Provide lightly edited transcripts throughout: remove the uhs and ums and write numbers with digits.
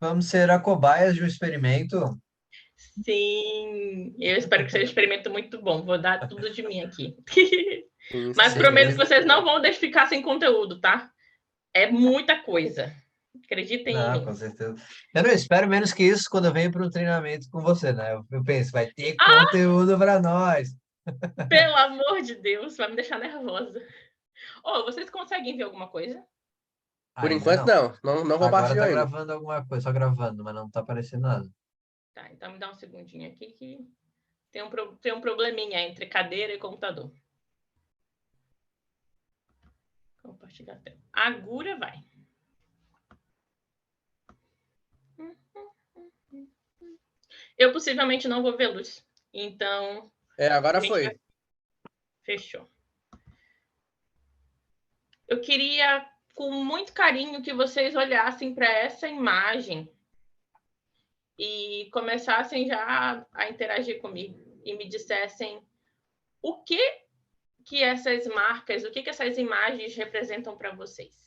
Vamos ser a cobaias de um experimento. Sim, eu espero que seja um experimento muito bom. Vou dar tudo de mim aqui. Sim, Mas sim. prometo que vocês não vão ficar sem conteúdo, tá? É muita coisa. Acreditem em Não, mim. com certeza. Eu não espero menos que isso quando eu venho para um treinamento com você, né? Eu penso, vai ter Ah, conteúdo para nós. pelo amor de Deus, vai me deixar nervosa. Oh, vocês conseguem ver alguma coisa? Por Ainda enquanto, não. não Agora compartilhou tá ainda. gravando alguma coisa, só gravando, mas não tá aparecendo nada. Tá, então me dá um segundinho aqui que tem um probleminha entre cadeira e computador. Compartilhar a tela. Agora vai. Eu possivelmente não vou ver luz. Então, Agora a gente foi. vai... Fechou. Eu queria, com muito carinho, que vocês olhassem para essa imagem e começassem já a interagir comigo e me dissessem o que essas marcas, o que essas imagens representam para vocês.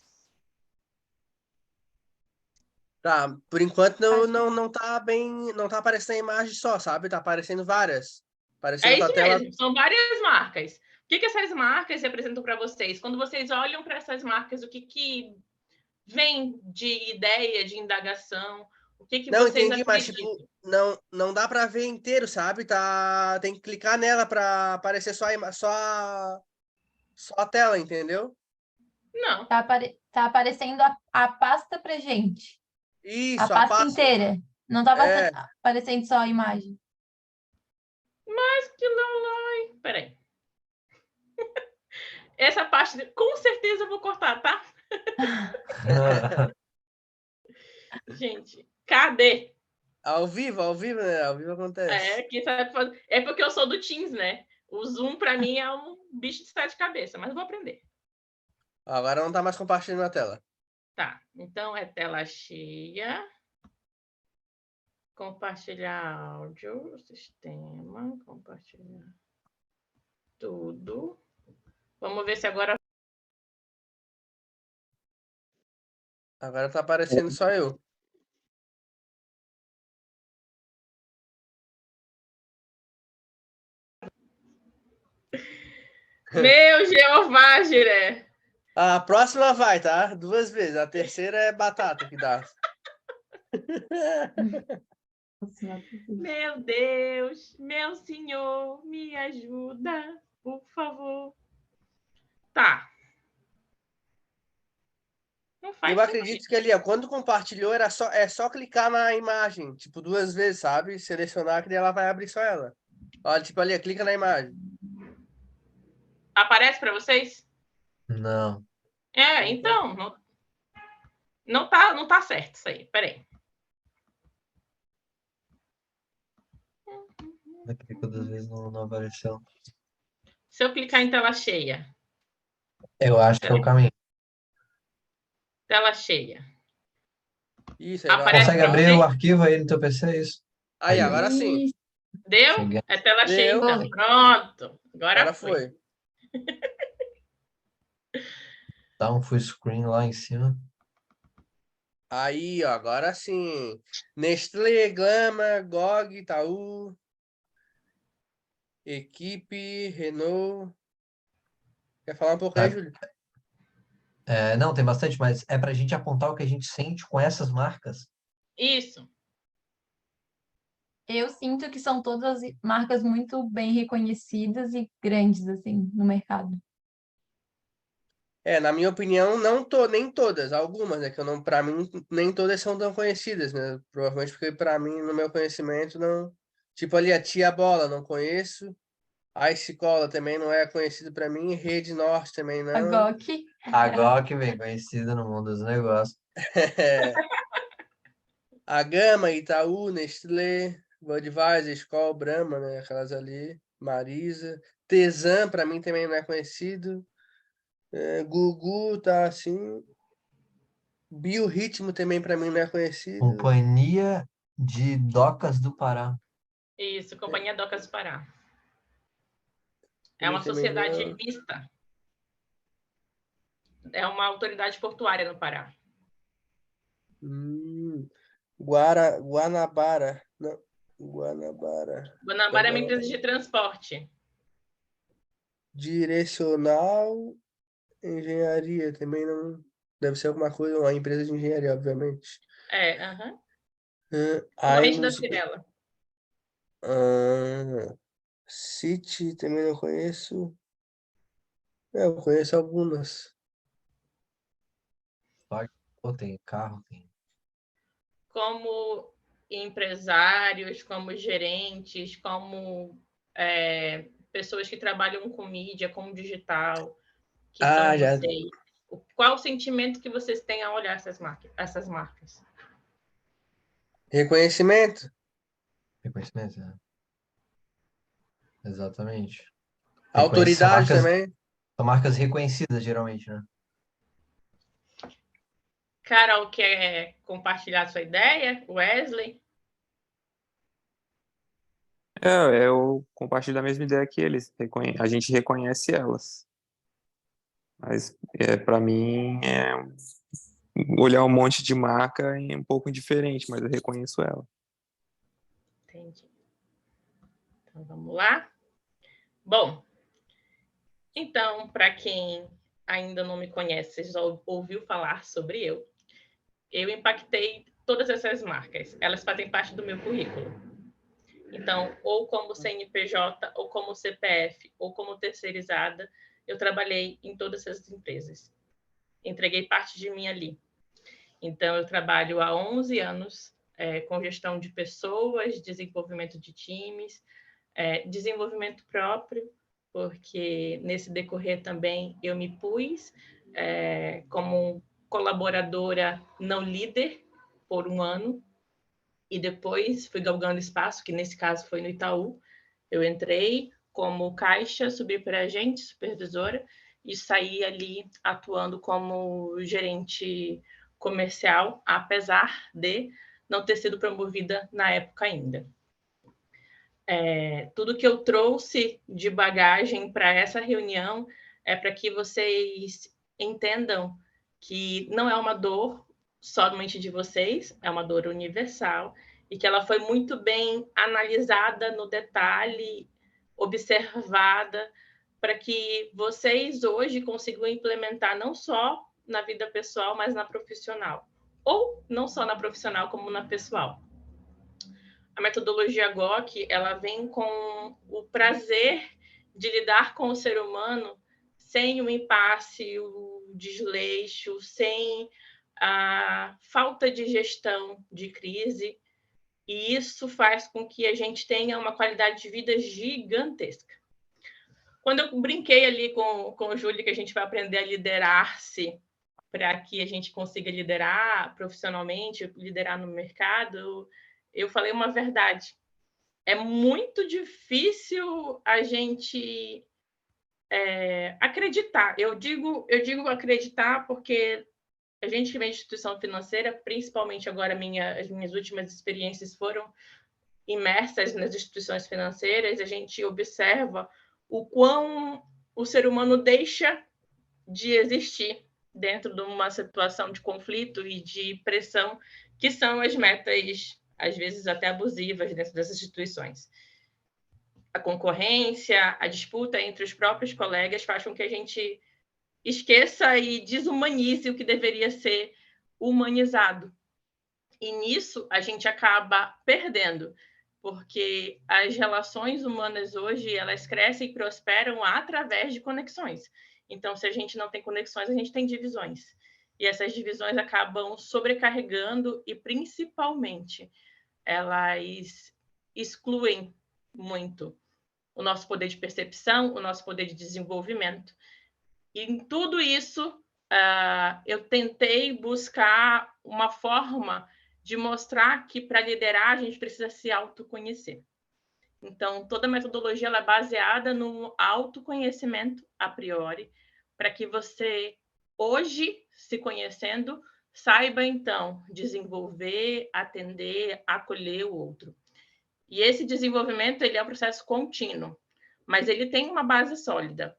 Tá, por enquanto não tá bem, não tá aparecendo a imagem só, sabe? Tá aparecendo várias. É Aparecendo isso a tela. mesmo, são várias marcas. O que essas marcas representam para vocês? Quando vocês olham para essas marcas, o que vem de ideia, de indagação? O que Não, vocês entendi, mas acreditam? tipo, não dá pra ver inteiro, sabe? Tá, tem que clicar nela pra aparecer só a tela, entendeu? Não. Tá aparecendo a pasta pra gente. A Isso, a pasta pasta. inteira. Não tá É. aparecendo só a imagem. Mas que lolói. Peraí. Essa parte, com certeza eu vou cortar, tá? Gente, cadê? Ao vivo, né? Ao vivo acontece. Quem sabe fazer... É porque eu sou do Teams, né? O Zoom, para mim, é um bicho de sete cabeças, mas eu vou aprender. Agora não tá mais compartilhando a tela. Tá, então é tela cheia. Compartilhar áudio, sistema, compartilhar tudo. Vamos ver se agora... Agora tá aparecendo só eu. Meu Jeová, Jiré! A próxima vai, tá? 2 vezes. A terceira é batata que dá. Meu Deus, meu senhor, me ajuda, por favor. Tá. Não faz Eu acredito que ali, ó, quando compartilhou, é só clicar na imagem, tipo, 2 vezes, sabe? Selecionar que daí ela vai abrir só ela. Olha, tipo ali, clica na imagem. Aparece para vocês? Não. Então, não tá certo isso aí. Peraí. Aqui todas as vezes não apareceu. Se eu clicar em tela cheia. Eu acho que é o caminho. Tela cheia. Isso, aí vai Aparece Consegue para abrir vocês? o arquivo aí no teu PC, é isso? Aí, agora sim. Deu? Cheguei. É tela cheia, Deu. então. Pronto. Agora foi. Dá um full screen lá em cima. Aí, ó, agora sim. Nestlé, Glama, GOG, Itaú, Equipe, Renault. Quer falar um pouco aí, Tá. Júlio? Não, tem bastante, mas é pra gente apontar o que a gente sente com essas marcas. Isso. Eu sinto que são todas marcas muito bem reconhecidas e grandes, assim, no mercado. Na minha opinião, nem todas, algumas, né? Que eu não, para mim, nem todas são tão conhecidas, né? Provavelmente porque para mim, no meu conhecimento, não. Tipo ali a Tia Bola, não conheço. A Ice Cola também não é conhecido para mim. Rede Norte também A não. GOK. A GOK, bem conhecida no mundo dos negócios. A Gama, Itaú, Nestlé, Budweiser, Skol, Brahma, né? Aquelas ali. Marisa. Tesan, para mim, também não é conhecido. Gugu, tá assim. Biorritmo também para mim não é conhecido. Companhia de Docas do Pará. Isso, Companhia Docas do Pará. É uma Também sociedade não. mista. É uma autoridade portuária no Pará. Guanabara. Não, Guanabara. Guanabara é uma empresa de transporte. Direcional Engenharia também não. Deve ser alguma coisa, uma empresa de engenharia, obviamente. Aham. Aí Concorrente da nos. Cirela. City também não conheço. Eu conheço algumas. Pô, tem carro, tem. Como empresários, como gerentes, como pessoas que trabalham com mídia, com digital, que são Já. vocês? Qual o sentimento que vocês têm ao olhar essas marcas? Reconhecimento. Reconhecimento, né? Exatamente. Autoridade também. São marcas reconhecidas, geralmente, né? Carol, quer compartilhar sua ideia? Wesley? Eu compartilho da mesma ideia que eles. A gente reconhece elas. Mas, para mim, olhar um monte de marca é um pouco indiferente, mas eu reconheço ela. Entendi. Então, vamos lá? Bom, então, para quem ainda não me conhece, já ouviu falar sobre eu impactei todas essas marcas. Elas fazem parte do meu currículo. Então, ou como CNPJ, ou como CPF, ou como terceirizada, eu trabalhei em todas essas empresas. Entreguei parte de mim ali. Então, eu trabalho há 11 anos com gestão de pessoas, desenvolvimento de times, desenvolvimento próprio, porque nesse decorrer também eu me pus como colaboradora não líder por 1 ano, e depois fui galgando espaço, que nesse caso foi no Itaú. Eu entrei como caixa, subi para agente, supervisora, e saí ali atuando como gerente comercial, apesar de não ter sido promovida na época ainda. Tudo que eu trouxe de bagagem para essa reunião é para que vocês entendam que não é uma dor somente de vocês, é uma dor universal, e que ela foi muito bem analisada no detalhe, observada, para que vocês hoje consigam implementar não só na vida pessoal, mas na profissional. Ou não só na profissional, como na pessoal. A metodologia GOC, ela vem com o prazer de lidar com o ser humano sem o impasse, o desleixo, sem a falta de gestão de crise, e isso faz com que a gente tenha uma qualidade de vida gigantesca. Quando eu brinquei ali com o Júlio que a gente vai aprender a liderar-se para que a gente consiga liderar profissionalmente, liderar no mercado, eu falei uma verdade. É muito difícil a gente acreditar. Eu digo acreditar porque a gente que vem de instituição financeira, principalmente agora as minhas últimas experiências foram imersas nas instituições financeiras, a gente observa o quão o ser humano deixa de existir dentro de uma situação de conflito e de pressão, que são as metas, às vezes até abusivas, dentro dessas instituições. A concorrência, a disputa entre os próprios colegas faz com que a gente esqueça e desumanize o que deveria ser humanizado. E nisso a gente acaba perdendo, porque as relações humanas hoje, elas crescem e prosperam através de conexões. Então, se a gente não tem conexões, a gente tem divisões. E essas divisões acabam sobrecarregando e, principalmente, elas excluem muito o nosso poder de percepção, o nosso poder de desenvolvimento. E em tudo isso, eu tentei buscar uma forma de mostrar que para liderar a gente precisa se autoconhecer. Então, toda a metodologia ela é baseada no autoconhecimento a priori, para que você, hoje, se conhecendo, saiba, então, desenvolver, atender, acolher o outro. E esse desenvolvimento ele é um processo contínuo, mas ele tem uma base sólida.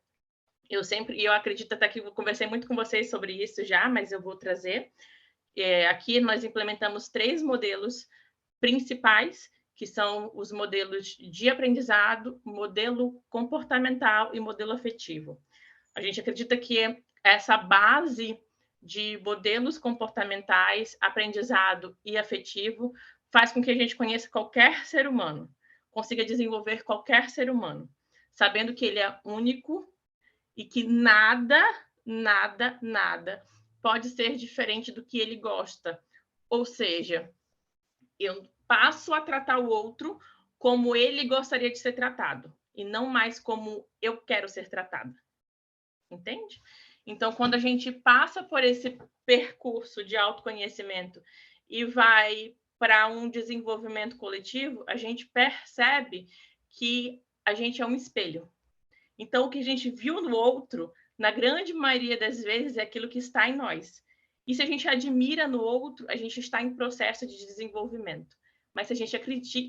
eu acredito até que eu conversei muito com vocês sobre isso já, mas eu vou trazer. Aqui nós implementamos 3 modelos principais, que são os modelos de aprendizado, modelo comportamental e modelo afetivo. A gente acredita que essa base de modelos comportamentais, aprendizado e afetivo faz com que a gente conheça qualquer ser humano, consiga desenvolver qualquer ser humano, sabendo que ele é único e que nada pode ser diferente do que ele gosta. Ou seja, eu passo a tratar o outro como ele gostaria de ser tratado e não mais como eu quero ser tratada. Entende? Então, quando a gente passa por esse percurso de autoconhecimento e vai para um desenvolvimento coletivo, a gente percebe que a gente é um espelho. Então, o que a gente viu no outro, na grande maioria das vezes, é aquilo que está em nós. E se a gente admira no outro, a gente está em processo de desenvolvimento. Mas se a gente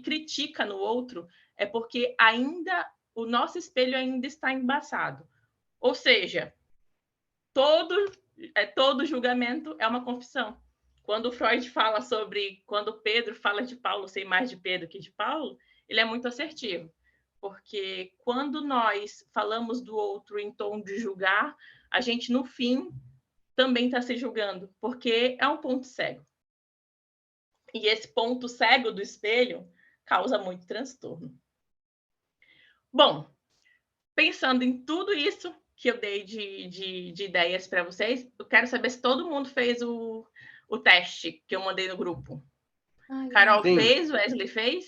critica no outro, é porque ainda o nosso espelho ainda está embaçado. Ou seja, todo julgamento é uma confissão. Quando Freud fala sobre... Quando Pedro fala de Paulo, sei mais de Pedro que de Paulo, ele é muito assertivo. Porque quando nós falamos do outro em tom de julgar, a gente, no fim, também está se julgando, porque é um ponto cego. E esse ponto cego do espelho causa muito transtorno. Bom, pensando em tudo isso que eu dei de ideias para vocês, eu quero saber se todo mundo fez o teste que eu mandei no grupo. Ai, Carol Sim. fez, Wesley fez?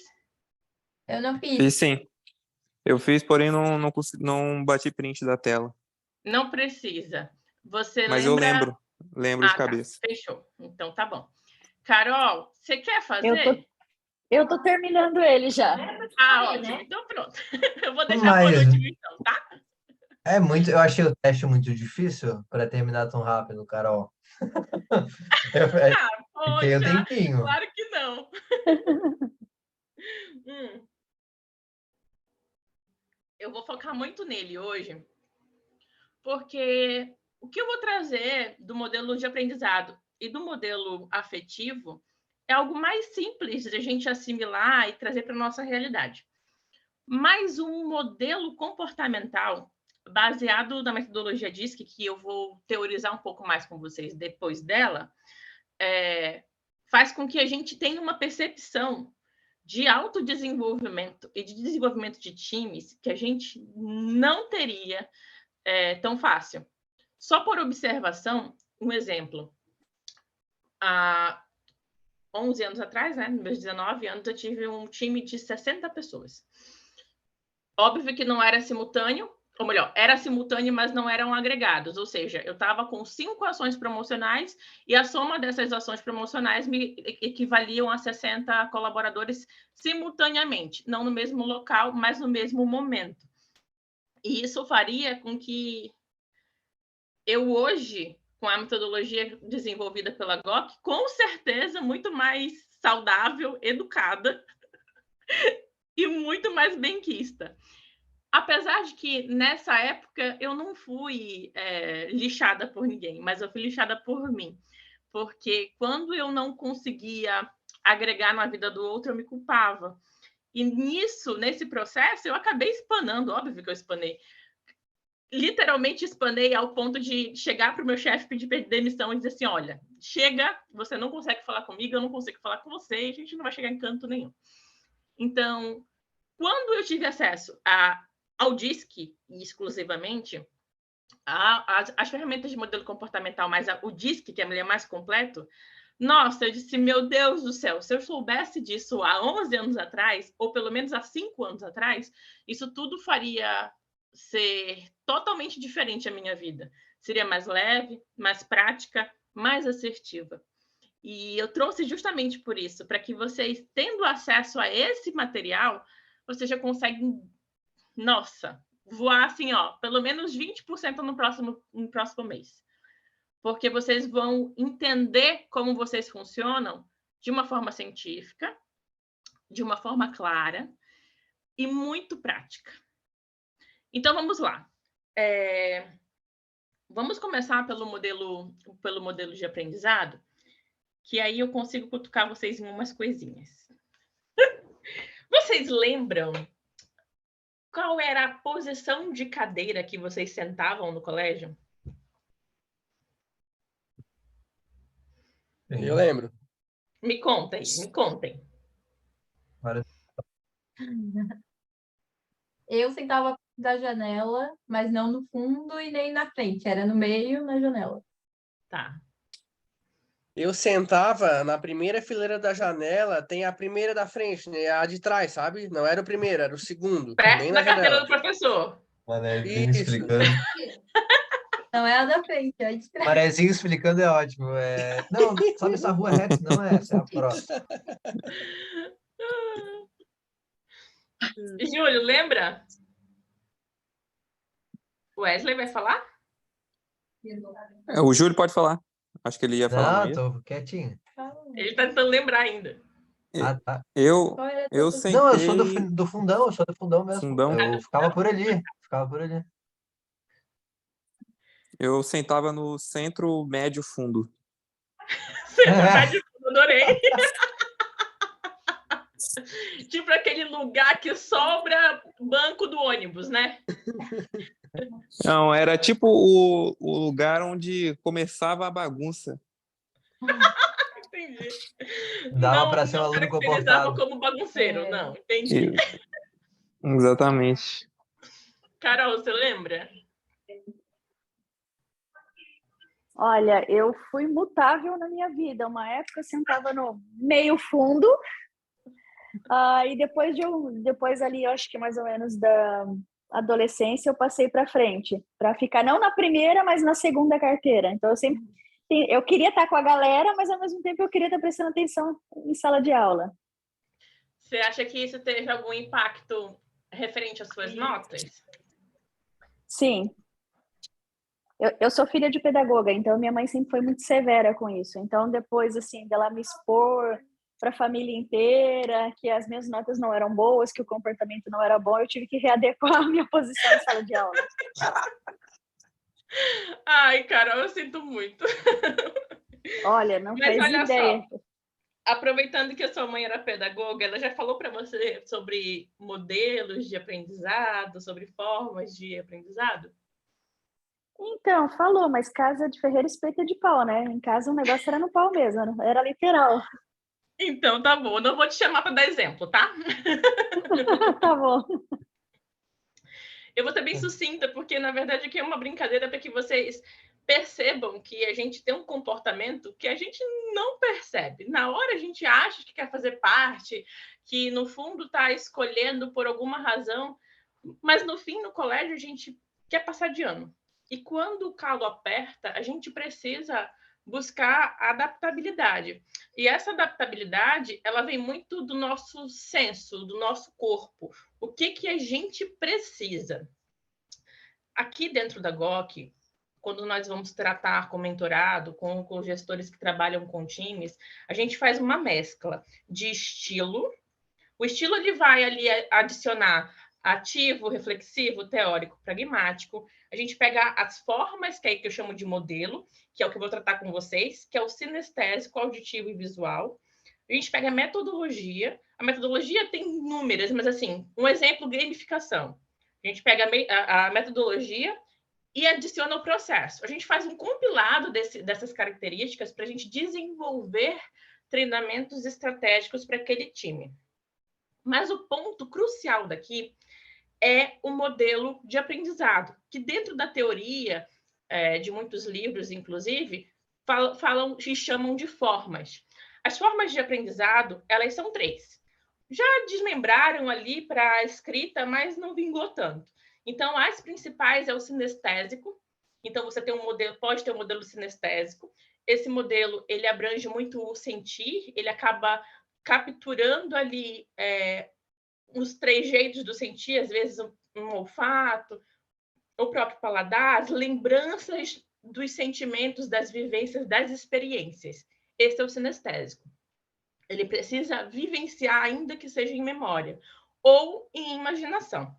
eu não Fiz fiz. sim. Eu fiz, porém não bati print da tela. Não precisa. Você Mas lembra... lembro de Tá. cabeça. Fechou. Então tá bom. Carol, você quer fazer? Eu tô terminando ele já. Ótimo. Então pronto. Eu vou deixar Mas por último, então, tá? eu achei o teste muito difícil para terminar tão rápido, Carol. Eu fiquei um Poxa, tempinho. claro que não. Eu vou focar muito nele hoje, porque o que eu vou trazer do modelo de aprendizado e do modelo afetivo é algo mais simples de a gente assimilar e trazer para a nossa realidade. Mas um modelo comportamental baseado na metodologia DISC, que eu vou teorizar um pouco mais com vocês depois dela, faz com que a gente tenha uma percepção de autodesenvolvimento e de desenvolvimento de times que a gente não teria tão fácil. Só por observação, um exemplo. Há 11 anos atrás, né, nos meus 19 anos, eu tive um time de 60 pessoas. Óbvio que não era simultâneo, ou melhor, era simultâneo, mas não eram agregados. Ou seja, eu estava com 5 ações promocionais e a soma dessas ações promocionais me equivaliam a 60 colaboradores simultaneamente. Não no mesmo local, mas no mesmo momento. E isso faria com que eu hoje, com a metodologia desenvolvida pela GOC, com certeza muito mais saudável, educada e muito mais benquista. Apesar de que, nessa época, eu não fui lixada por ninguém, mas eu fui lixada por mim. Porque quando eu não conseguia agregar na vida do outro, eu me culpava. E nesse processo, eu acabei espanando, óbvio que eu espanei. Literalmente espanei ao ponto de chegar para o meu chefe, pedir demissão e dizer assim, olha, chega, você não consegue falar comigo, eu não consigo falar com você, e a gente não vai chegar em canto nenhum. Então, quando eu tive acesso ao DISC, exclusivamente, as ferramentas de modelo comportamental, mas o DISC, que é mais completo, nossa, eu disse, meu Deus do céu, se eu soubesse disso há 11 anos atrás, ou pelo menos há 5 anos atrás, isso tudo faria ser totalmente diferente a minha vida. Seria mais leve, mais prática, mais assertiva. E eu trouxe justamente por isso, para que vocês, tendo acesso a esse material, vocês já conseguem, nossa, voar assim, ó, pelo menos 20% no próximo mês. Porque vocês vão entender como vocês funcionam de uma forma científica, de uma forma clara e muito prática. Então, vamos lá. Vamos começar pelo modelo de aprendizado, que aí eu consigo cutucar vocês em umas coisinhas. Vocês lembram qual era a posição de cadeira que vocês sentavam no colégio? Eu lembro. Me contem, me contem. Eu sentava da janela, mas não no fundo e nem na frente. Era no meio, na janela. Tá. Eu sentava na primeira fileira da janela, tem a primeira da frente, né? A de trás, sabe? Não era o primeiro, era o segundo. Perto Bem da na carteira janela. do professor. Manezinho Isso. explicando. Não é a da frente, é a de trás. Manezinho explicando é ótimo. Não, sabe essa rua reta? Não é essa, é a próxima. Júlio, lembra? Wesley vai falar? O Júlio pode falar. Acho que ele ia falar, não ia? Não, tô quietinho. Ele tá tentando lembrar ainda. Ah, tá. Eu Qual era a eu tua- Não, eu sou sentei... do fundão, eu sou do fundão mesmo. Fundão? Eu ficava por ali, ficava por ali. Eu sentava no centro médio fundo. Centro adorei. Tipo aquele lugar que sobra banco do ônibus, né? Não, era tipo o lugar onde começava a bagunça. Entendi. Dava para ser um não aluno caracterizava comportado. como bagunceiro, não. Entendi. Exatamente. Carol, você lembra? Olha, eu fui mutável na minha vida. Uma época eu sentava no meio fundo, e depois ali, eu acho que mais ou menos da adolescência, eu passei para frente, para ficar não na primeira, mas na segunda carteira. Então eu queria estar com a galera, mas ao mesmo tempo eu queria estar prestando atenção em sala de aula. Você acha que isso teve algum impacto referente às suas notas? Sim. Eu sou filha de pedagoga, então minha mãe sempre foi muito severa com isso. Então, depois, assim, dela me expor para a família inteira, que as minhas notas não eram boas, que o comportamento não era bom, eu tive que readequar a minha posição em sala de aula. Ai, Carol, eu sinto muito. Olha, não Mas faz olha ideia. só, aproveitando que a sua mãe era pedagoga, ela já falou para você sobre modelos de aprendizado, sobre formas de aprendizado? Então, falou, mas casa de ferreiro espeta de pau, né? Em casa o negócio era no pau mesmo, era literal. Então, tá bom. Não vou te chamar para dar exemplo, tá? Tá bom. Eu vou ser bem sucinta, porque, na verdade, aqui é uma brincadeira para que vocês percebam que a gente tem um comportamento que a gente não percebe. Na hora a gente acha que quer fazer parte, que, no fundo, está escolhendo por alguma razão, mas, no fim, no colégio, a gente quer passar de ano. E quando o calo aperta, a gente precisa buscar a adaptabilidade. E essa adaptabilidade, ela vem muito do nosso senso, do nosso corpo. O que a gente precisa? Aqui dentro da GOC, quando nós vamos tratar com mentorado, com gestores que trabalham com times, a gente faz uma mescla de estilo. O estilo ele vai ali adicionar ativo, reflexivo, teórico, pragmático. A gente pega as formas, que é que eu chamo de modelo, que é o que eu vou tratar com vocês, que é o sinestésico, auditivo e visual. A gente pega a metodologia. A metodologia tem inúmeras, mas assim, um exemplo, gamificação. A gente pega a metodologia e adiciona o processo. A gente faz um compilado dessas características para a gente desenvolver treinamentos estratégicos para aquele time. Mas o ponto crucial daqui é o modelo de aprendizado, que dentro da teoria, de muitos livros, inclusive, falam e chamam de formas. As formas de aprendizado, elas são 3. Já desmembraram ali para a escrita, mas não vingou tanto. Então, as principais é o sinestésico. Então, você tem pode ter um modelo sinestésico. Esse modelo, ele abrange muito o sentir, ele acaba capturando ali os 3 jeitos do sentir, às vezes um olfato, o próprio paladar, as lembranças dos sentimentos, das vivências, das experiências. Esse é o sinestésico. Ele precisa vivenciar, ainda que seja em memória, ou em imaginação.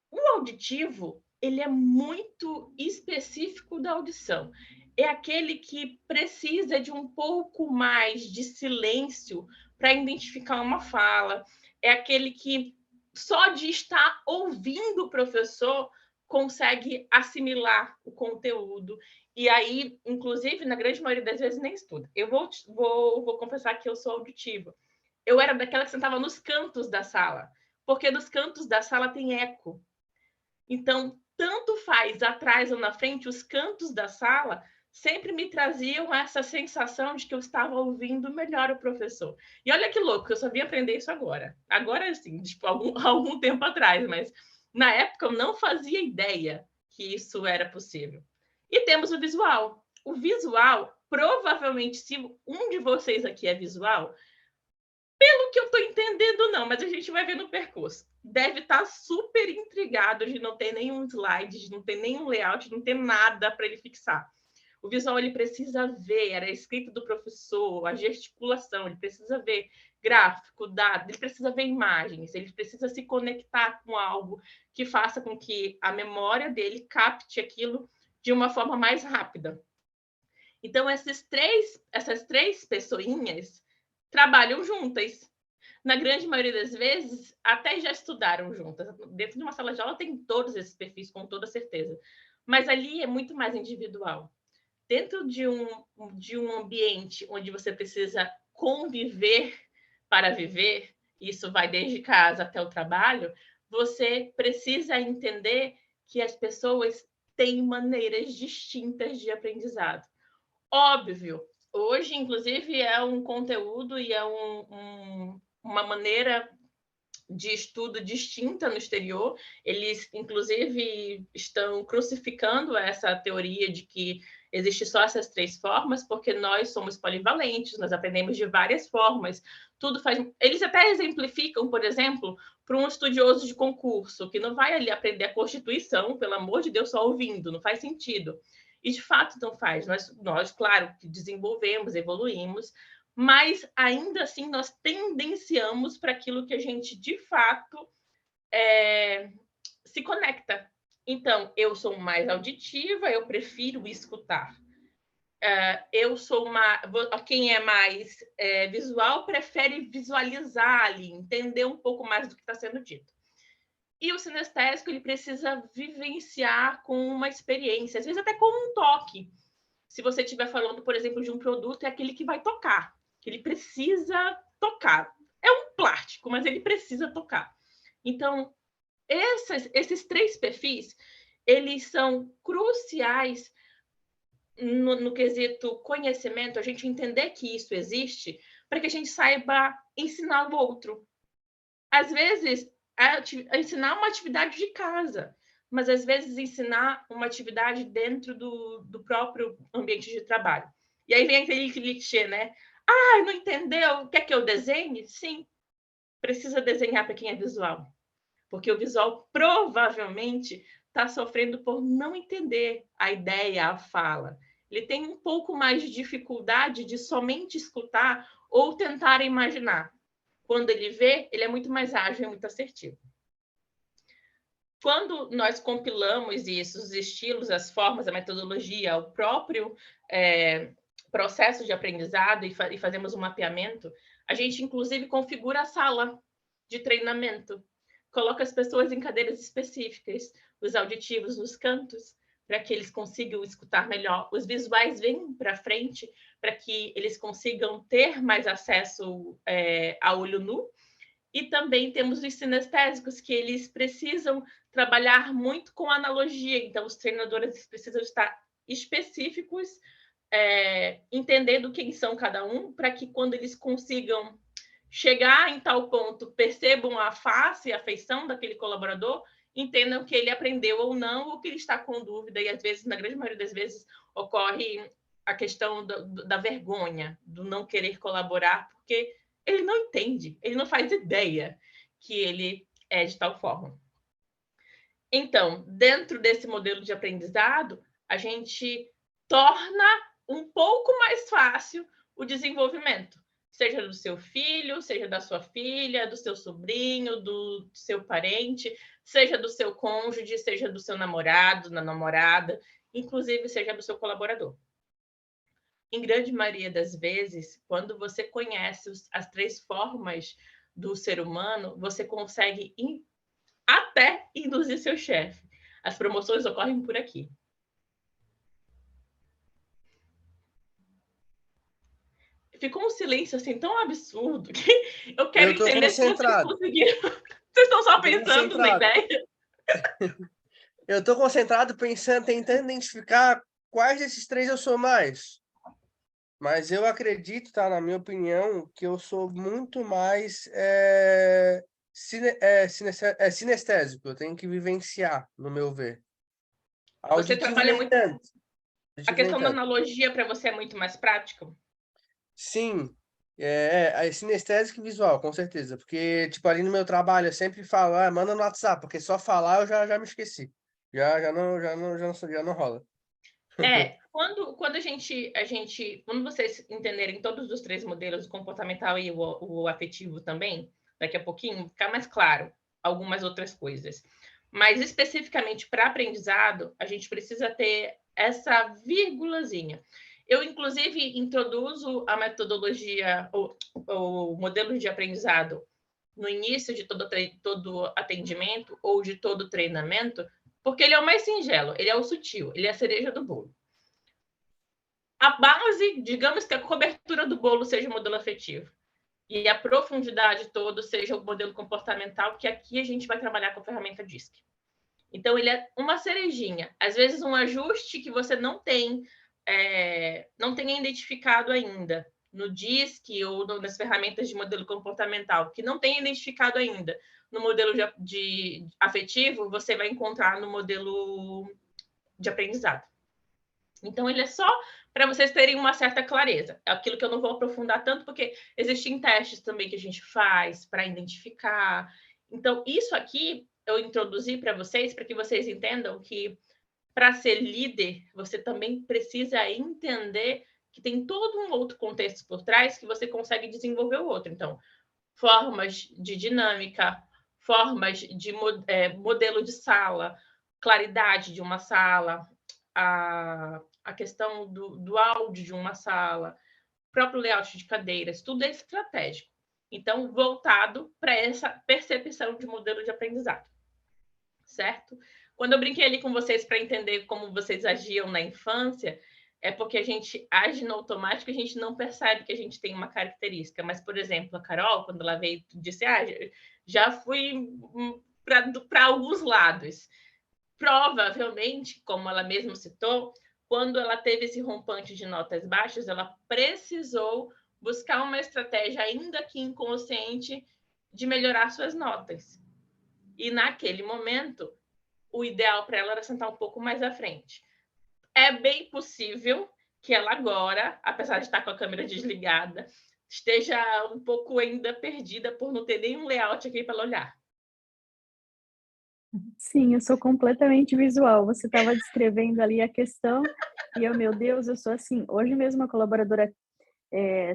O auditivo, ele é muito específico da audição. É aquele que precisa de um pouco mais de silêncio para identificar uma fala. É aquele que só de estar ouvindo o professor consegue assimilar o conteúdo. E aí, inclusive, na grande maioria das vezes, nem estuda. Eu vou confessar que eu sou auditiva. Eu era daquela que sentava nos cantos da sala, porque nos cantos da sala tem eco. Então, tanto faz atrás ou na frente, os cantos da sala sempre me traziam essa sensação de que eu estava ouvindo melhor o professor. E olha que louco, eu só vim aprender isso agora. Agora, assim, tipo, algum tempo atrás, mas na época eu não fazia ideia que isso era possível. E temos o visual. O visual, provavelmente, se um de vocês aqui é visual, pelo que eu estou entendendo, não, mas a gente vai ver no percurso. Deve estar super intrigado de não ter nenhum slide, de não ter nenhum layout, de não ter nada para ele fixar. O visual ele precisa ver a escrita do professor, a gesticulação, ele precisa ver gráfico, dado, ele precisa ver imagens, ele precisa se conectar com algo que faça com que a memória dele capte aquilo de uma forma mais rápida. Então, essas três pessoinhas trabalham juntas. Na grande maioria das vezes, até já estudaram juntas. Dentro de uma sala de aula tem todos esses perfis, com toda certeza. Mas ali é muito mais individual. Dentro de um ambiente onde você precisa conviver para viver, isso vai desde casa até o trabalho, você precisa entender que as pessoas têm maneiras distintas de aprendizado. Óbvio, hoje, inclusive, é um conteúdo e é uma maneira de estudo distinta no exterior. Eles, inclusive, estão crucificando essa teoria de que existe só essas três formas, porque nós somos polivalentes, nós aprendemos de várias formas. Tudo faz. Eles até exemplificam, por exemplo, para um estudioso de concurso, que não vai ali aprender a Constituição, pelo amor de Deus, só ouvindo, não faz sentido. E, de fato, não faz. Nós claro, que desenvolvemos, evoluímos, mas ainda assim nós tendenciamos para aquilo que a gente, de fato, se conecta. Então, eu sou mais auditiva, eu prefiro escutar. Eu sou quem é mais visual prefere visualizar ali, entender um pouco mais do que está sendo dito. E o sinestésico, ele precisa vivenciar com uma experiência, às vezes até com um toque. Se você estiver falando, por exemplo, de um produto, é aquele que vai tocar, que ele precisa tocar. É um plástico, mas ele precisa tocar. Então, esses três perfis, eles são cruciais no quesito conhecimento, a gente entender que isso existe, para que a gente saiba ensinar o outro. Às vezes, ensinar uma atividade de casa, mas às vezes ensinar uma atividade dentro do próprio ambiente de trabalho. E aí vem aquele clichê, né? Ah, não entendeu? Quer que eu desenhe? Sim, precisa desenhar para quem é visual. Porque o visual provavelmente está sofrendo por não entender a ideia, a fala. Ele tem um pouco mais de dificuldade de somente escutar ou tentar imaginar. Quando ele vê, ele é muito mais ágil e muito assertivo. Quando nós compilamos isso, os estilos, as formas, a metodologia, o próprio processo de aprendizado e fazemos um mapeamento, a gente, inclusive, configura a sala de treinamento, coloca as pessoas em cadeiras específicas, os auditivos nos cantos, para que eles consigam escutar melhor. Os visuais vêm para frente, para que eles consigam ter mais acesso a olho nu. E também temos os sinestésicos, que eles precisam trabalhar muito com analogia. Então, os treinadores precisam estar específicos, entendendo quem são cada um, para que quando eles consigam chegar em tal ponto, percebam a face e a feição daquele colaborador, entendam que ele aprendeu ou não, ou que ele está com dúvida, e às vezes, na grande maioria das vezes, ocorre a questão da vergonha, do não querer colaborar, porque ele não entende, ele não faz ideia que ele é de tal forma. Então, dentro desse modelo de aprendizado, a gente torna um pouco mais fácil o desenvolvimento. seja do seu filho, seja da sua filha, do seu sobrinho, do seu parente, seja do seu cônjuge, seja do seu namorado, da namorada, inclusive seja do seu colaborador. Em grande maioria das vezes, quando você conhece as 3 formas do ser humano, você consegue até induzir seu chefe. As promoções ocorrem por aqui. Ficou um silêncio assim tão absurdo que eu quero entender se vocês conseguiram. Vocês estão só pensando na ideia? Eu estou concentrado pensando, tentando identificar quais desses 3 eu sou mais. Mas eu acredito, tá, na minha opinião, que eu sou muito mais sinestésico. Eu tenho que vivenciar, no meu ver. Você Auditivo trabalha nem muito. tanto. A questão da analogia para você é muito mais prática? Sim. Sinestésico e visual, com certeza. Porque, tipo, ali no meu trabalho, eu sempre falo, manda no WhatsApp, porque só falar eu já me esqueci. Já não rola. Quando a gente, quando vocês entenderem todos os 3 modelos, o comportamental e o afetivo também, daqui a pouquinho, ficar mais claro algumas outras coisas. Mas especificamente para aprendizado, a gente precisa ter essa vírgulazinha. Eu, inclusive, introduzo a metodologia, o modelo de aprendizado no início de todo atendimento ou de todo treinamento, porque ele é o mais singelo, ele é o sutil, ele é a cereja do bolo. A base, digamos que a cobertura do bolo seja o modelo afetivo e a profundidade toda seja o modelo comportamental, que aqui a gente vai trabalhar com a ferramenta DISC. Então, ele é uma cerejinha. Às vezes, um ajuste que você não tenha identificado ainda no DISC ou nas ferramentas de modelo comportamental, que não tenha identificado ainda no modelo de afetivo, você vai encontrar no modelo de aprendizado. Então, ele é só para vocês terem uma certa clareza. É aquilo que eu não vou aprofundar tanto, porque existem testes também que a gente faz para identificar. Então, isso aqui eu introduzi para vocês, para que vocês entendam que para ser líder, você também precisa entender que tem todo um outro contexto por trás que você consegue desenvolver o outro. Então, formas de dinâmica, formas de modelo de sala, claridade de uma sala, a questão do áudio de uma sala, próprio layout de cadeiras, tudo é estratégico. Então, voltado para essa percepção de modelo de aprendizado, certo? Quando eu brinquei ali com vocês para entender como vocês agiam na infância, é porque a gente age no automático e a gente não percebe que a gente tem uma característica. Mas, por exemplo, a Carol, quando ela veio, disse, já fui para alguns lados. Provavelmente, como ela mesma citou, quando ela teve esse rompante de notas baixas, ela precisou buscar uma estratégia, ainda que inconsciente, de melhorar suas notas. E naquele momento, o ideal para ela era sentar um pouco mais à frente. É bem possível que ela agora, apesar de estar com a câmera desligada, esteja um pouco ainda perdida por não ter nenhum layout aqui para ela olhar. Sim, eu sou completamente visual. Você estava descrevendo ali a questão e eu, meu Deus, eu sou assim. Hoje mesmo a colaboradora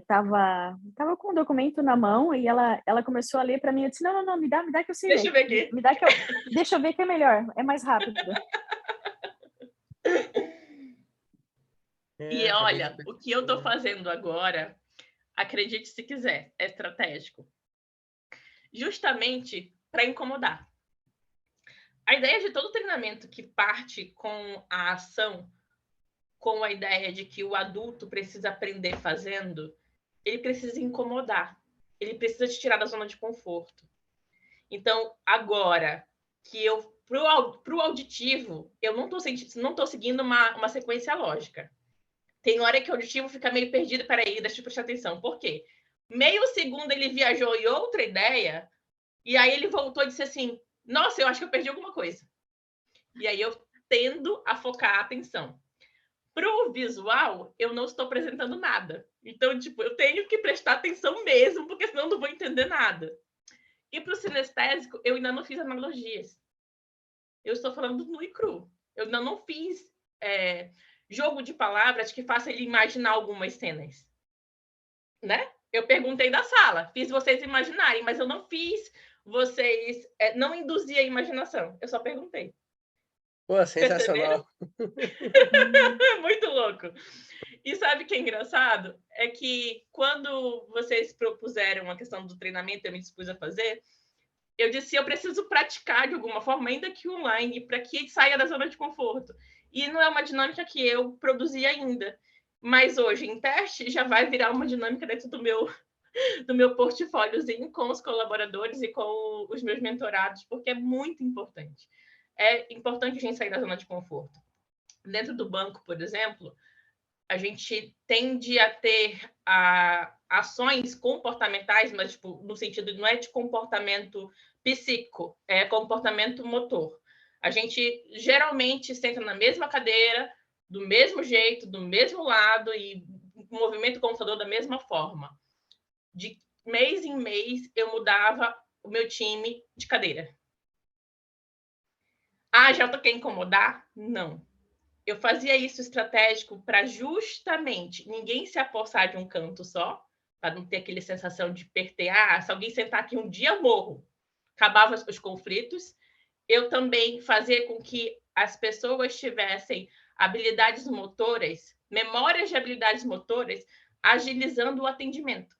tava com um documento na mão e ela começou a ler para mim. Eu disse, não, me dá que eu sei. Deixa eu ver aqui. Me dá deixa eu ver que é melhor, é mais rápido. E olha, o que eu estou fazendo agora, acredite se quiser, é estratégico. Justamente para incomodar. A ideia de todo treinamento que parte com a ação, com a ideia de que o adulto precisa aprender fazendo, ele precisa incomodar. Ele precisa te tirar da zona de conforto. Então, agora que para o auditivo, eu não estou seguindo uma sequência lógica. Tem hora que o auditivo fica meio perdido. Peraí, deixa eu prestar atenção. Por quê? Meio segundo ele viajou em outra ideia, e aí ele voltou e disse assim, nossa, eu acho que eu perdi alguma coisa. E aí eu tendo a focar a atenção. Para o visual, eu não estou apresentando nada. Então, eu tenho que prestar atenção mesmo, porque senão eu não vou entender nada. E para o sinestésico, eu ainda não fiz analogias. Eu estou falando nu e cru. Eu ainda não fiz jogo de palavras que faça ele imaginar algumas cenas. Né? Eu perguntei da sala, fiz vocês imaginarem, mas eu não fiz vocês... não induzi a imaginação, eu só perguntei. Pô, sensacional. Muito louco. E sabe o que é engraçado? É que quando vocês propuseram a questão do treinamento, eu me dispus a fazer, eu disse, eu preciso praticar de alguma forma, ainda que online, para que saia da zona de conforto. E não é uma dinâmica que eu produzi ainda. Mas hoje, em teste, já vai virar uma dinâmica dentro do meu portfóliozinho com os colaboradores e com os meus mentorados, porque é muito importante. É importante a gente sair da zona de conforto. Dentro do banco, por exemplo, a gente tende a ter ações comportamentais, mas tipo, no sentido não é de comportamento psíquico, é comportamento motor. A gente geralmente senta na mesma cadeira, do mesmo jeito, do mesmo lado e movimenta o computador da mesma forma. De mês em mês, eu mudava o meu time de cadeira. Ah, já toquei incomodar? Não. Eu fazia isso estratégico para justamente ninguém se apossar de um canto só, para não ter aquela sensação de perder. Se alguém sentar aqui um dia, eu morro. Acabava os conflitos. Eu também fazia com que as pessoas tivessem habilidades motoras, memórias de habilidades motoras, agilizando o atendimento.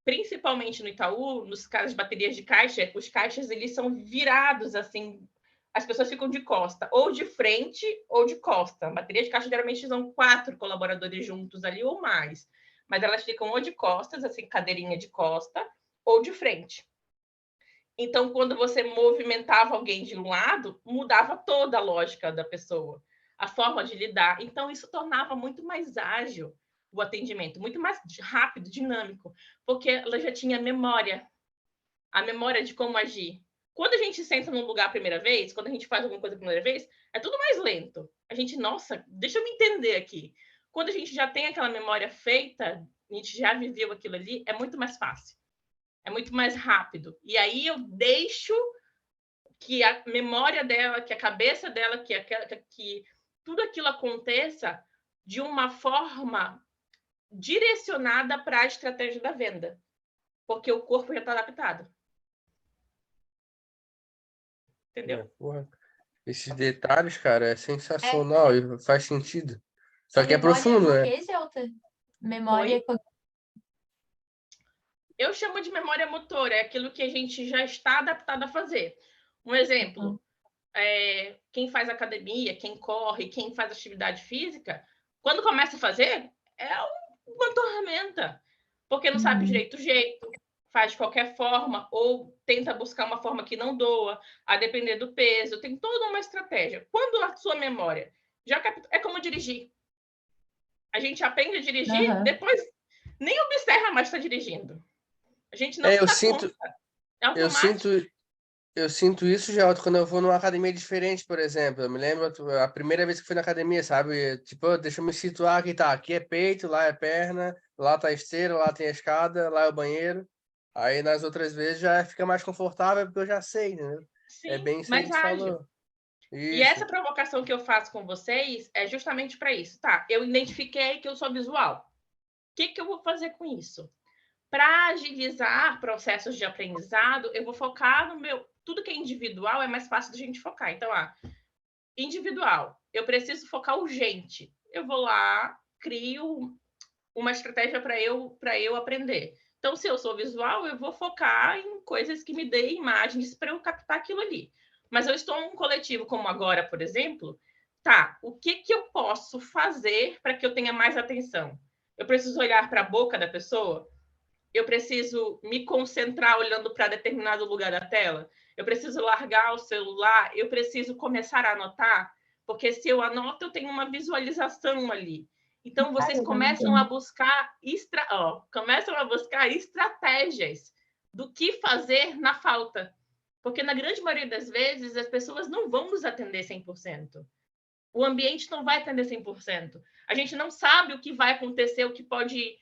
Principalmente no Itaú, nos casos de baterias de caixa, os caixas eles são virados assim, as pessoas ficam de costa, ou de frente ou de costa. A bateria de caixa geralmente são 4 colaboradores juntos ali ou mais, mas elas ficam ou de costas, assim, cadeirinha de costa, ou de frente. Então, quando você movimentava alguém de um lado, mudava toda a lógica da pessoa, a forma de lidar. Então, isso tornava muito mais ágil o atendimento, muito mais rápido, dinâmico, porque ela já tinha memória, a memória de como agir. Quando a gente senta num lugar a primeira vez, quando a gente faz alguma coisa a primeira vez, é tudo mais lento. A gente, nossa, deixa eu me entender aqui. Quando a gente já tem aquela memória feita, a gente já viveu aquilo ali, é muito mais fácil. É muito mais rápido. E aí eu deixo que a memória dela, que a cabeça dela, que tudo aquilo aconteça de uma forma direcionada para a estratégia da venda. Porque o corpo já está adaptado. Entendeu? Porra. Esses detalhes, cara, é sensacional e faz sentido. Só que é memória profundo, o né? quê, Gelta? Memória... Eu chamo de memória motora, é aquilo que a gente já está adaptado a fazer. Um exemplo, quem faz academia, quem corre, quem faz atividade física, quando começa a fazer, é uma tormenta, porque não sabe direito o jeito, faz de qualquer forma, ou tenta buscar uma forma que não doa, a depender do peso, tem toda uma estratégia. Quando a sua memória já é como dirigir. A gente aprende a dirigir, depois nem observa mais estar dirigindo. A gente não eu sinto, é automático. Eu sinto isso já quando eu vou numa academia diferente, por exemplo. Eu me lembro a primeira vez que fui na academia, sabe? Tipo, deixa eu me situar aqui, tá? Aqui é peito, lá é perna, lá tá a esteira, lá tem a escada, lá é o banheiro. Aí nas outras vezes já fica mais confortável porque eu já sei, né? Sim, é bem isso mais que você falou. E essa provocação que eu faço com vocês é justamente para isso. Tá, eu identifiquei que eu sou visual. O que eu vou fazer com isso? Para agilizar processos de aprendizado, eu vou focar no meu... Tudo que é individual é mais fácil de a gente focar. Então, individual, eu preciso focar urgente. Eu vou lá, crio uma estratégia para eu aprender. Então, se eu sou visual, eu vou focar em coisas que me deem imagens para eu captar aquilo ali. Mas eu estou num coletivo como agora, por exemplo, tá, o que eu posso fazer para que eu tenha mais atenção? Eu preciso olhar para a boca da pessoa? Eu preciso me concentrar olhando para determinado lugar da tela? Eu preciso largar o celular? Eu preciso começar a anotar? Porque se eu anoto, eu tenho uma visualização ali. Então, vocês começam a buscar estratégias do que fazer na falta. Porque, na grande maioria das vezes, as pessoas não vão nos atender 100%. O ambiente não vai atender 100%. A gente não sabe o que vai acontecer, o que pode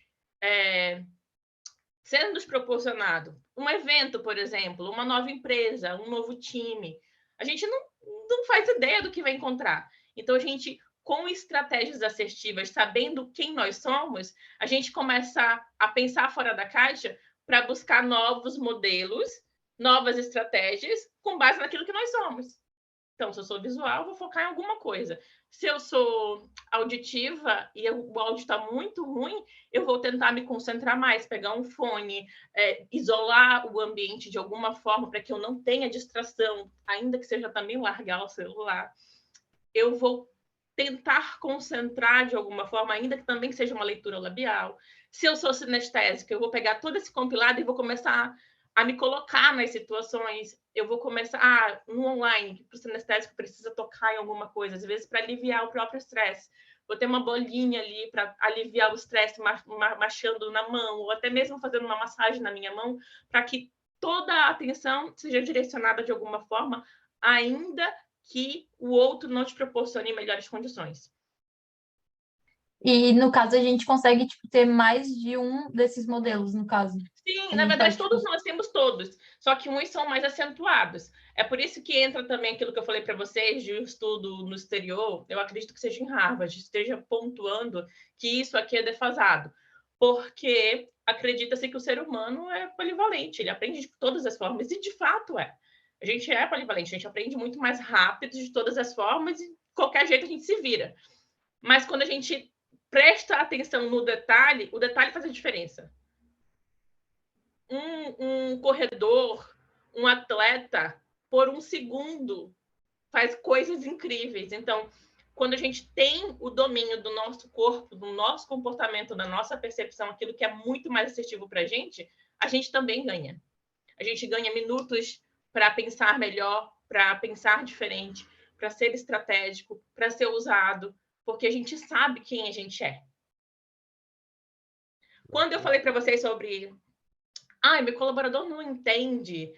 ser nos proporcionado. Um evento, por exemplo, uma nova empresa, um novo time. A gente não faz ideia do que vai encontrar. Então, a gente com estratégias assertivas, sabendo quem nós somos, a gente começa a pensar fora da caixa para buscar novos modelos, novas estratégias, com base naquilo que nós somos. Então, se eu sou visual, eu vou focar em alguma coisa. Se eu sou auditiva e o áudio está muito ruim, eu vou tentar me concentrar mais, pegar um fone, isolar o ambiente de alguma forma para que eu não tenha distração, ainda que seja também largar o celular. Eu vou tentar concentrar de alguma forma, ainda que também seja uma leitura labial. Se eu sou sinestésica, eu vou pegar todo esse compilado e vou começar a me colocar nas situações. Eu vou começar, no online, para o sinestésico precisa tocar em alguma coisa, às vezes para aliviar o próprio estresse. Vou ter uma bolinha ali para aliviar o estresse, machando na mão, ou até mesmo fazendo uma massagem na minha mão, para que toda a atenção seja direcionada de alguma forma, ainda que o outro não te proporcione melhores condições. E, no caso, a gente consegue, tipo, ter mais de um desses modelos, no caso. Sim, na verdade, todos nós temos todos, só que uns são mais acentuados. É por isso que entra também aquilo que eu falei para vocês de um estudo no exterior, eu acredito que seja em Harvard, esteja pontuando que isso aqui é defasado, porque acredita-se que o ser humano é polivalente, ele aprende de todas as formas, e de fato é. A gente é polivalente, a gente aprende muito mais rápido de todas as formas e de qualquer jeito a gente se vira. Mas quando a gente presta atenção no detalhe, o detalhe faz a diferença. Um corredor, um atleta, por um segundo, faz coisas incríveis. Então, quando a gente tem o domínio do nosso corpo, do nosso comportamento, da nossa percepção, aquilo que é muito mais assertivo para a gente também ganha. A gente ganha minutos para pensar melhor, para pensar diferente, para ser estratégico, para ser ousado, porque a gente sabe quem a gente é. Quando eu falei para vocês sobre meu colaborador não entende,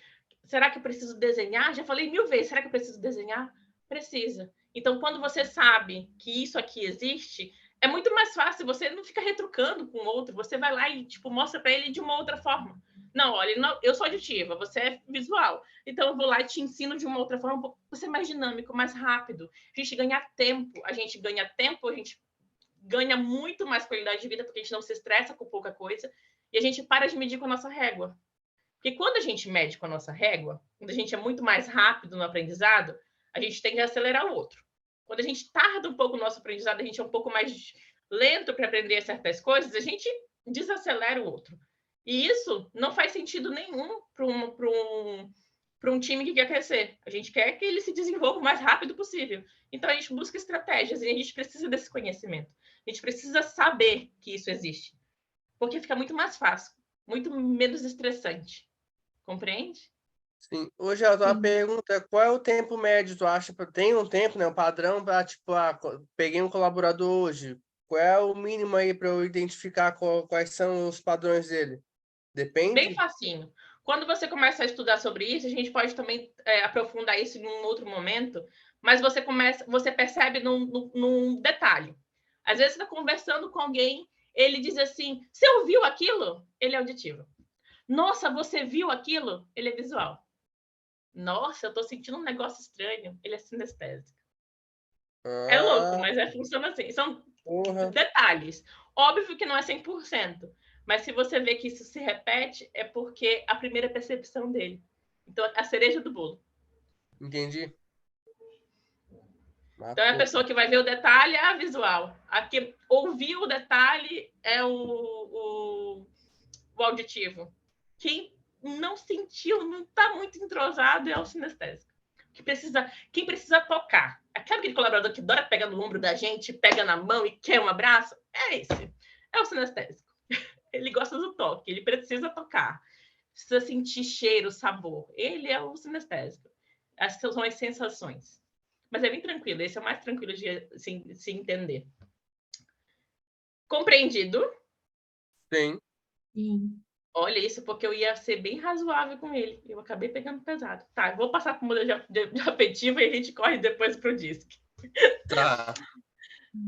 será que eu preciso desenhar? Já falei 1000 vezes, será que eu preciso desenhar? Precisa. Então, quando você sabe que isso aqui existe, é muito mais fácil, você não fica retrucando com o outro, você vai lá e tipo, mostra para ele de uma outra forma. Não, olha, não, eu sou auditiva, você é visual. Então, eu vou lá e te ensino de uma outra forma, você é mais dinâmico, mais rápido. A gente ganha tempo, a gente ganha muito mais qualidade de vida, porque a gente não se estressa com pouca coisa, e a gente para de medir com a nossa régua. Porque quando a gente mede com a nossa régua, quando a gente é muito mais rápido no aprendizado, a gente tem que acelerar o outro. Quando a gente tarda um pouco no nosso aprendizado, a gente é um pouco mais lento para aprender certas coisas, a gente desacelera o outro. E isso não faz sentido nenhum para um time que quer crescer. A gente quer que ele se desenvolva o mais rápido possível. Então, a gente busca estratégias e a gente precisa desse conhecimento. A gente precisa saber que isso existe. Porque fica muito mais fácil, muito menos estressante. Compreende? Sim. Hoje a tua pergunta é qual é o tempo médio, tu acha? Tem um tempo, né? Um padrão para, tipo, peguei um colaborador hoje. Qual é o mínimo aí para eu identificar quais são os padrões dele? Depende? Bem facinho. Quando você começa a estudar sobre isso, a gente pode também aprofundar isso em um outro momento, mas você percebe num detalhe. Às vezes você está conversando com alguém, ele diz assim, você ouviu aquilo? Ele é auditivo. Nossa, você viu aquilo? Ele é visual. Nossa, eu estou sentindo um negócio estranho. Ele é sinestésico. É louco, mas funciona assim. São detalhes. Óbvio que não é 100%, mas se você vê que isso se repete, é porque a primeira percepção dele. Então, a cereja do bolo. Entendi. Então, é a pessoa que vai ver o detalhe é a visual. A que ouviu o detalhe é o auditivo. Quem não sentiu, não está muito entrosado é o sinestésico. Quem precisa tocar. Aquele colaborador que adora pegar no ombro da gente, pega na mão e quer um abraço, é esse. É o sinestésico. Ele gosta do toque, ele precisa tocar. Precisa sentir cheiro, sabor. Ele é o sinestésico. Essas são as sensações. Mas é bem tranquilo, esse é o mais tranquilo de se entender. Compreendido? Sim. Sim. Olha isso, porque eu ia ser bem razoável com ele. Eu acabei pegando pesado. Tá, eu vou passar para o modelo de afetivo e a gente corre depois para o DISC. Tá.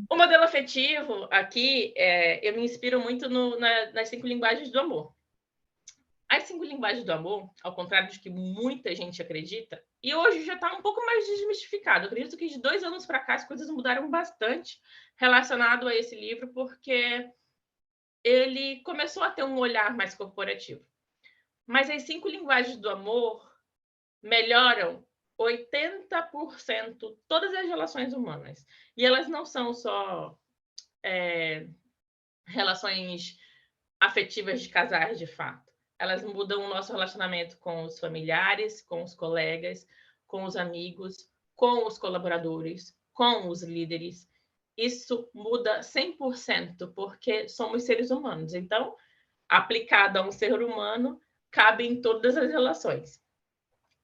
O modelo afetivo, aqui, eu me inspiro muito nas 5 linguagens do amor. As 5 linguagens do amor, ao contrário de que muita gente acredita, e hoje já está um pouco mais desmistificado. Eu acredito que de 2 anos para cá as coisas mudaram bastante relacionado a esse livro, porque ele começou a ter um olhar mais corporativo. Mas as 5 linguagens do amor melhoram 80% todas as relações humanas. E elas não são só relações afetivas de casais, de fato. Elas mudam o nosso relacionamento com os familiares, com os colegas, com os amigos, com os colaboradores, com os líderes. Isso muda 100%, porque somos seres humanos. Então, aplicado a um ser humano, cabe em todas as relações.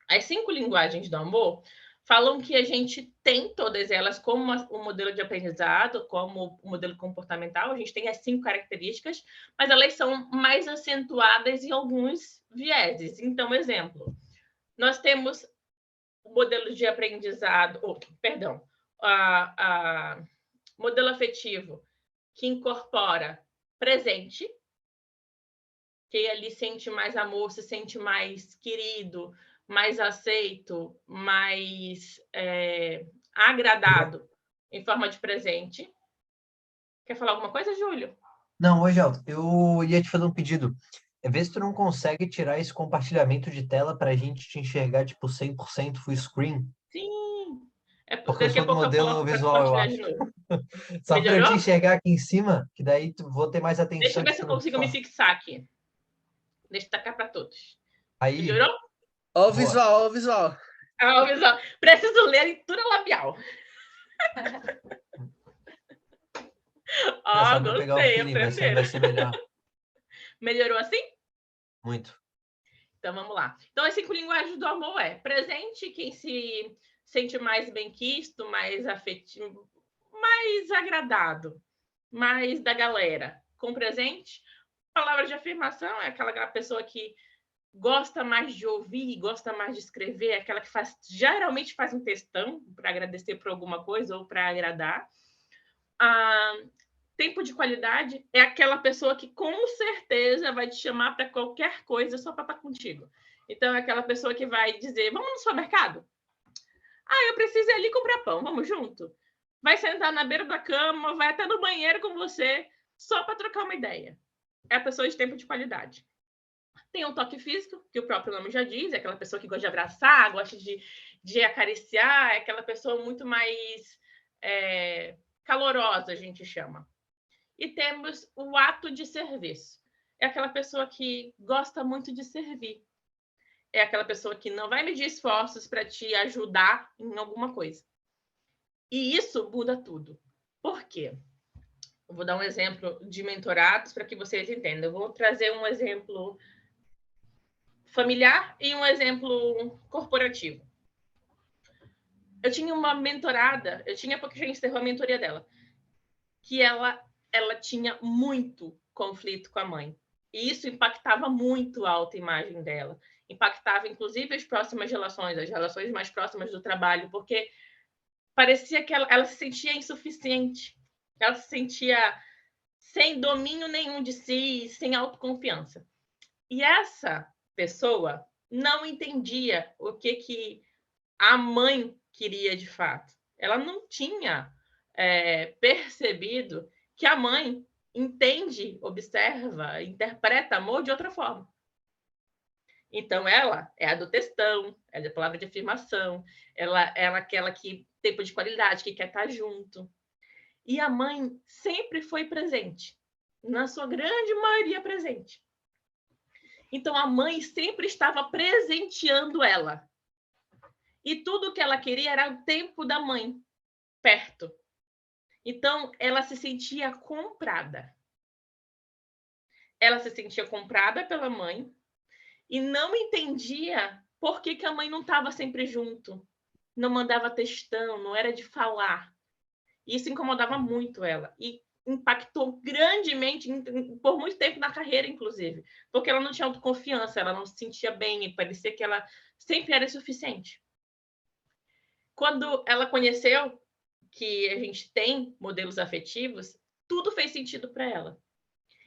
As 5 linguagens do amor falam que a gente tem todas elas como o modelo de aprendizado, como o modelo comportamental. A gente tem as 5 características, mas elas são mais acentuadas em alguns vieses. Então, exemplo, nós temos o modelo de aprendizado, modelo afetivo, que incorpora presente, que ele sente mais amor, se sente mais querido, mais aceito, mais agradado em forma de presente. Quer falar alguma coisa, Júlio? Não, hoje, Elton, eu ia te fazer um pedido. Vê se tu não consegue tirar esse compartilhamento de tela para a gente te enxergar, tipo, 100% full screen. Sim. Porque eu Daqui a sou do pouco eu modelo coloco para visual, eu compartilhar acho. de novo. Só para eu te Melhorou? enxergar aqui em cima, que daí vou ter mais atenção. Deixa eu ver se eu tipo, no que consigo tu me fala. fixar aqui. Deixa eu tacar para todos. Aí, Melhorou? Ó o Boa. visual, ó o visual. Ah, visual. Preciso ler a leitura labial. só Ah, para pegar o gostei, feeling, vai ser aprenderam. melhor. Melhorou assim? Muito. Então, vamos lá. Então, as 5 linguagens do amor é presente, quem se sente mais bem-quisto, mais afetivo, mais agradado, mais da galera. Com presente, palavra de afirmação é aquela pessoa que gosta mais de ouvir, gosta mais de escrever, aquela que geralmente faz um textão para agradecer por alguma coisa ou para agradar. Tempo de qualidade é aquela pessoa que com certeza vai te chamar para qualquer coisa só para estar contigo. Então, é aquela pessoa que vai dizer, vamos no supermercado? Ah, eu preciso ir ali comprar pão, vamos junto? Vai sentar na beira da cama, vai até no banheiro com você, só para trocar uma ideia. É a pessoa de tempo de qualidade. Tem um toque físico, que o próprio nome já diz, é aquela pessoa que gosta de abraçar, gosta de acariciar, é aquela pessoa muito mais calorosa, a gente chama. E temos o ato de serviço. É aquela pessoa que gosta muito de servir. É aquela pessoa que não vai medir esforços para te ajudar em alguma coisa. E isso muda tudo. Por quê? Eu vou dar um exemplo de mentorados para que vocês entendam. Eu vou trazer um exemplo familiar e um exemplo corporativo. Eu tinha uma mentorada, porque já encerrou a mentoria dela, que ela tinha muito conflito com a mãe. E isso impactava muito a autoimagem dela. Impactava, inclusive, as próximas relações, as relações mais próximas do trabalho, porque parecia que ela se sentia insuficiente. Ela se sentia sem domínio nenhum de si, sem autoconfiança. E essa pessoa não entendia o que a mãe queria de fato. Ela não tinha percebido que a mãe entende, observa, interpreta amor de outra forma. Então, ela é a do textão, ela é a palavra de afirmação, ela é aquela que tempo de qualidade, que quer estar junto. E a mãe sempre foi presente, na sua grande maioria presente. Então, a mãe sempre estava presenteando ela. E tudo que ela queria era o tempo da mãe perto. Então, ela se sentia comprada. Ela se sentia comprada pela mãe e não entendia por que a mãe não estava sempre junto, não mandava textão, não era de falar. Isso incomodava muito ela e impactou grandemente, por muito tempo na carreira, inclusive, porque ela não tinha autoconfiança, ela não se sentia bem e parecia que ela sempre era insuficiente. Quando ela conheceu que a gente tem modelos afetivos, tudo fez sentido para ela.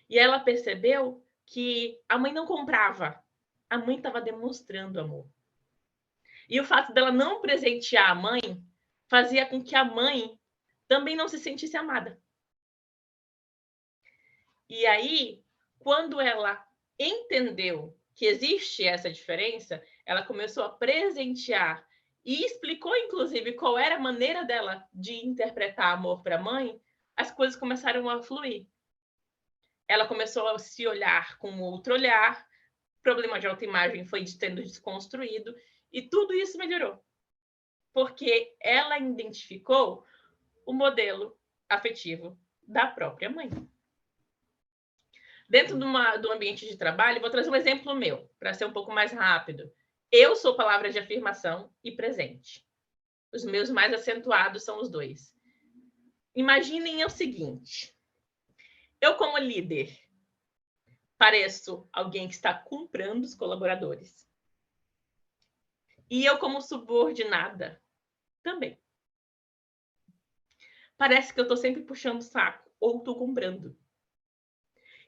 E ela percebeu que a mãe não comprava A mãe estava demonstrando amor. E o fato dela não presentear a mãe fazia com que a mãe também não se sentisse amada. E aí, quando ela entendeu que existe essa diferença, ela começou a presentear e explicou, inclusive, qual era a maneira dela de interpretar amor para a mãe, as coisas começaram a fluir. Ela começou a se olhar com outro olhar, o problema de autoimagem foi sendo desconstruído, e tudo isso melhorou. Porque ela identificou o modelo afetivo da própria mãe. Dentro do ambiente de trabalho, vou trazer um exemplo meu, para ser um pouco mais rápido. Eu sou palavra de afirmação e presente. Os meus mais acentuados são os dois. Imaginem o seguinte. Eu, como líder, pareço alguém que está comprando os colaboradores. E eu, como subordinada, também. Parece que eu estou sempre puxando o saco ou estou comprando.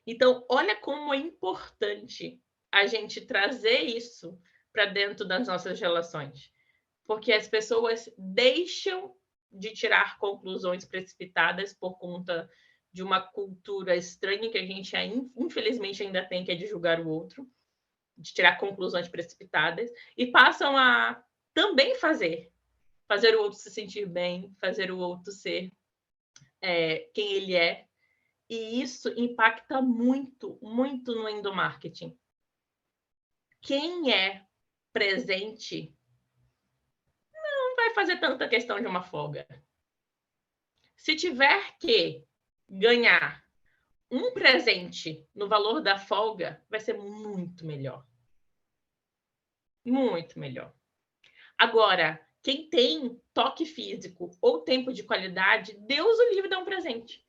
Então, olha como é importante a gente trazer isso para dentro das nossas relações. Porque as pessoas deixam de tirar conclusões precipitadas por conta de uma cultura estranha que a gente, infelizmente, ainda tem, que é de julgar o outro, de tirar conclusões precipitadas, e passam a também fazer o outro se sentir bem, fazer o outro ser quem ele é. E isso impacta muito, muito no endomarketing. Quem é presente não vai fazer tanta questão de uma folga. Se tiver que ganhar um presente no valor da folga, vai ser muito melhor. Muito melhor. Agora, quem tem toque físico ou tempo de qualidade, Deus o livre dá um presente.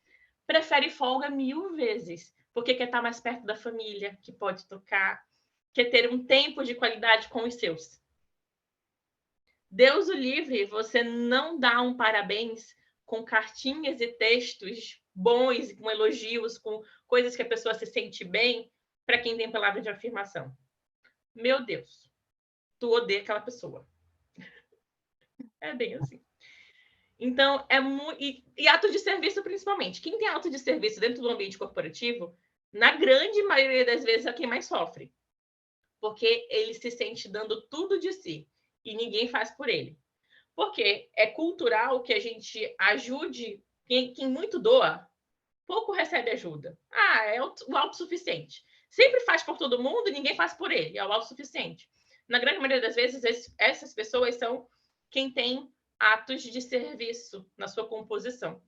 Prefere folga 1000 vezes, porque quer estar mais perto da família, que pode tocar, quer ter um tempo de qualidade com os seus. Deus o livre, você não dá um parabéns com cartinhas e textos bons, com elogios, com coisas que a pessoa se sente bem, para quem tem palavra de afirmação. Meu Deus, tu odeia aquela pessoa. É bem assim. Então, e ato de serviço, principalmente. Quem tem ato de serviço dentro do ambiente corporativo, na grande maioria das vezes, é quem mais sofre. Porque ele se sente dando tudo de si e ninguém faz por ele. Porque é cultural que a gente ajude quem muito doa, pouco recebe ajuda. É o autossuficiente. Sempre faz por todo mundo e ninguém faz por ele. É o autossuficiente. Na grande maioria das vezes, essas pessoas são quem tem atos de serviço na sua composição.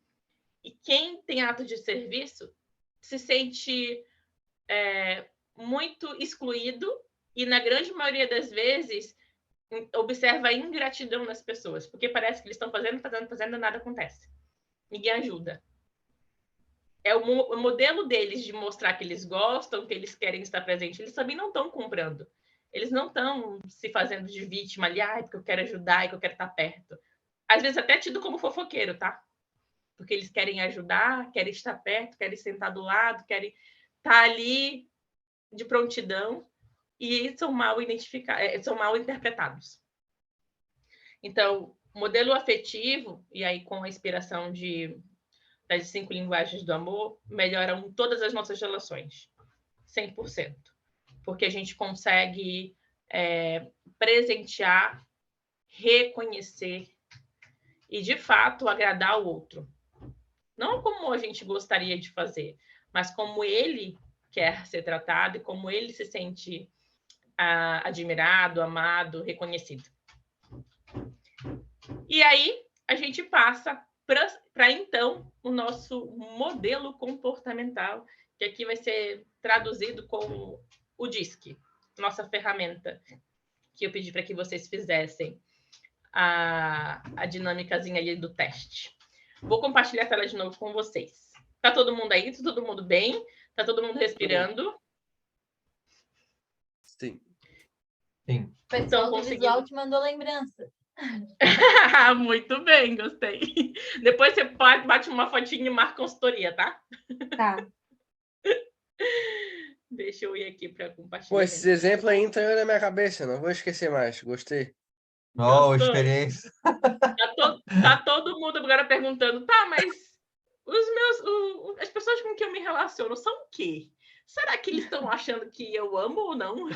E quem tem ato de serviço se sente muito excluído e, na grande maioria das vezes, observa a ingratidão nas pessoas, porque parece que eles estão fazendo, e nada acontece. Ninguém ajuda. É o modelo deles de mostrar que eles gostam, que eles querem estar presentes. Eles também não estão comprando. Eles não estão se fazendo de vítima ali, porque eu quero ajudar e que eu quero estar perto. Às vezes até tido como fofoqueiro, tá? Porque eles querem ajudar, querem estar perto, querem sentar do lado, querem estar ali de prontidão, e são mal identificados, são mal interpretados. Então, modelo afetivo, e aí com a inspiração das 5 linguagens do amor, melhoram todas as nossas relações, 100%. Porque a gente consegue presentear, reconhecer e, de fato, agradar o outro. Não como a gente gostaria de fazer, mas como ele quer ser tratado e como ele se sente admirado, amado, reconhecido. E aí, a gente passa para, então, o nosso modelo comportamental, que aqui vai ser traduzido como o DISC, nossa ferramenta, que eu pedi para que vocês fizessem a dinâmicazinha ali do teste. Vou compartilhar a tela de novo com vocês. Tá todo mundo aí? Tá todo mundo bem? Tá todo mundo respirando? Sim. Sim. O pessoal do conseguindo. visual te mandou lembrança. Muito bem, gostei. Depois você bate uma fotinha e marca consultoria, tá? Tá. Deixa eu ir aqui para Pô, compartilhar. esses exemplos aí entrou na minha cabeça, não vou esquecer mais. Gostei. Ó, Gostou? experiência. Tá todo mundo agora perguntando, tá, mas as pessoas com quem eu me relaciono são o quê? Será que eles estão achando que eu amo ou não?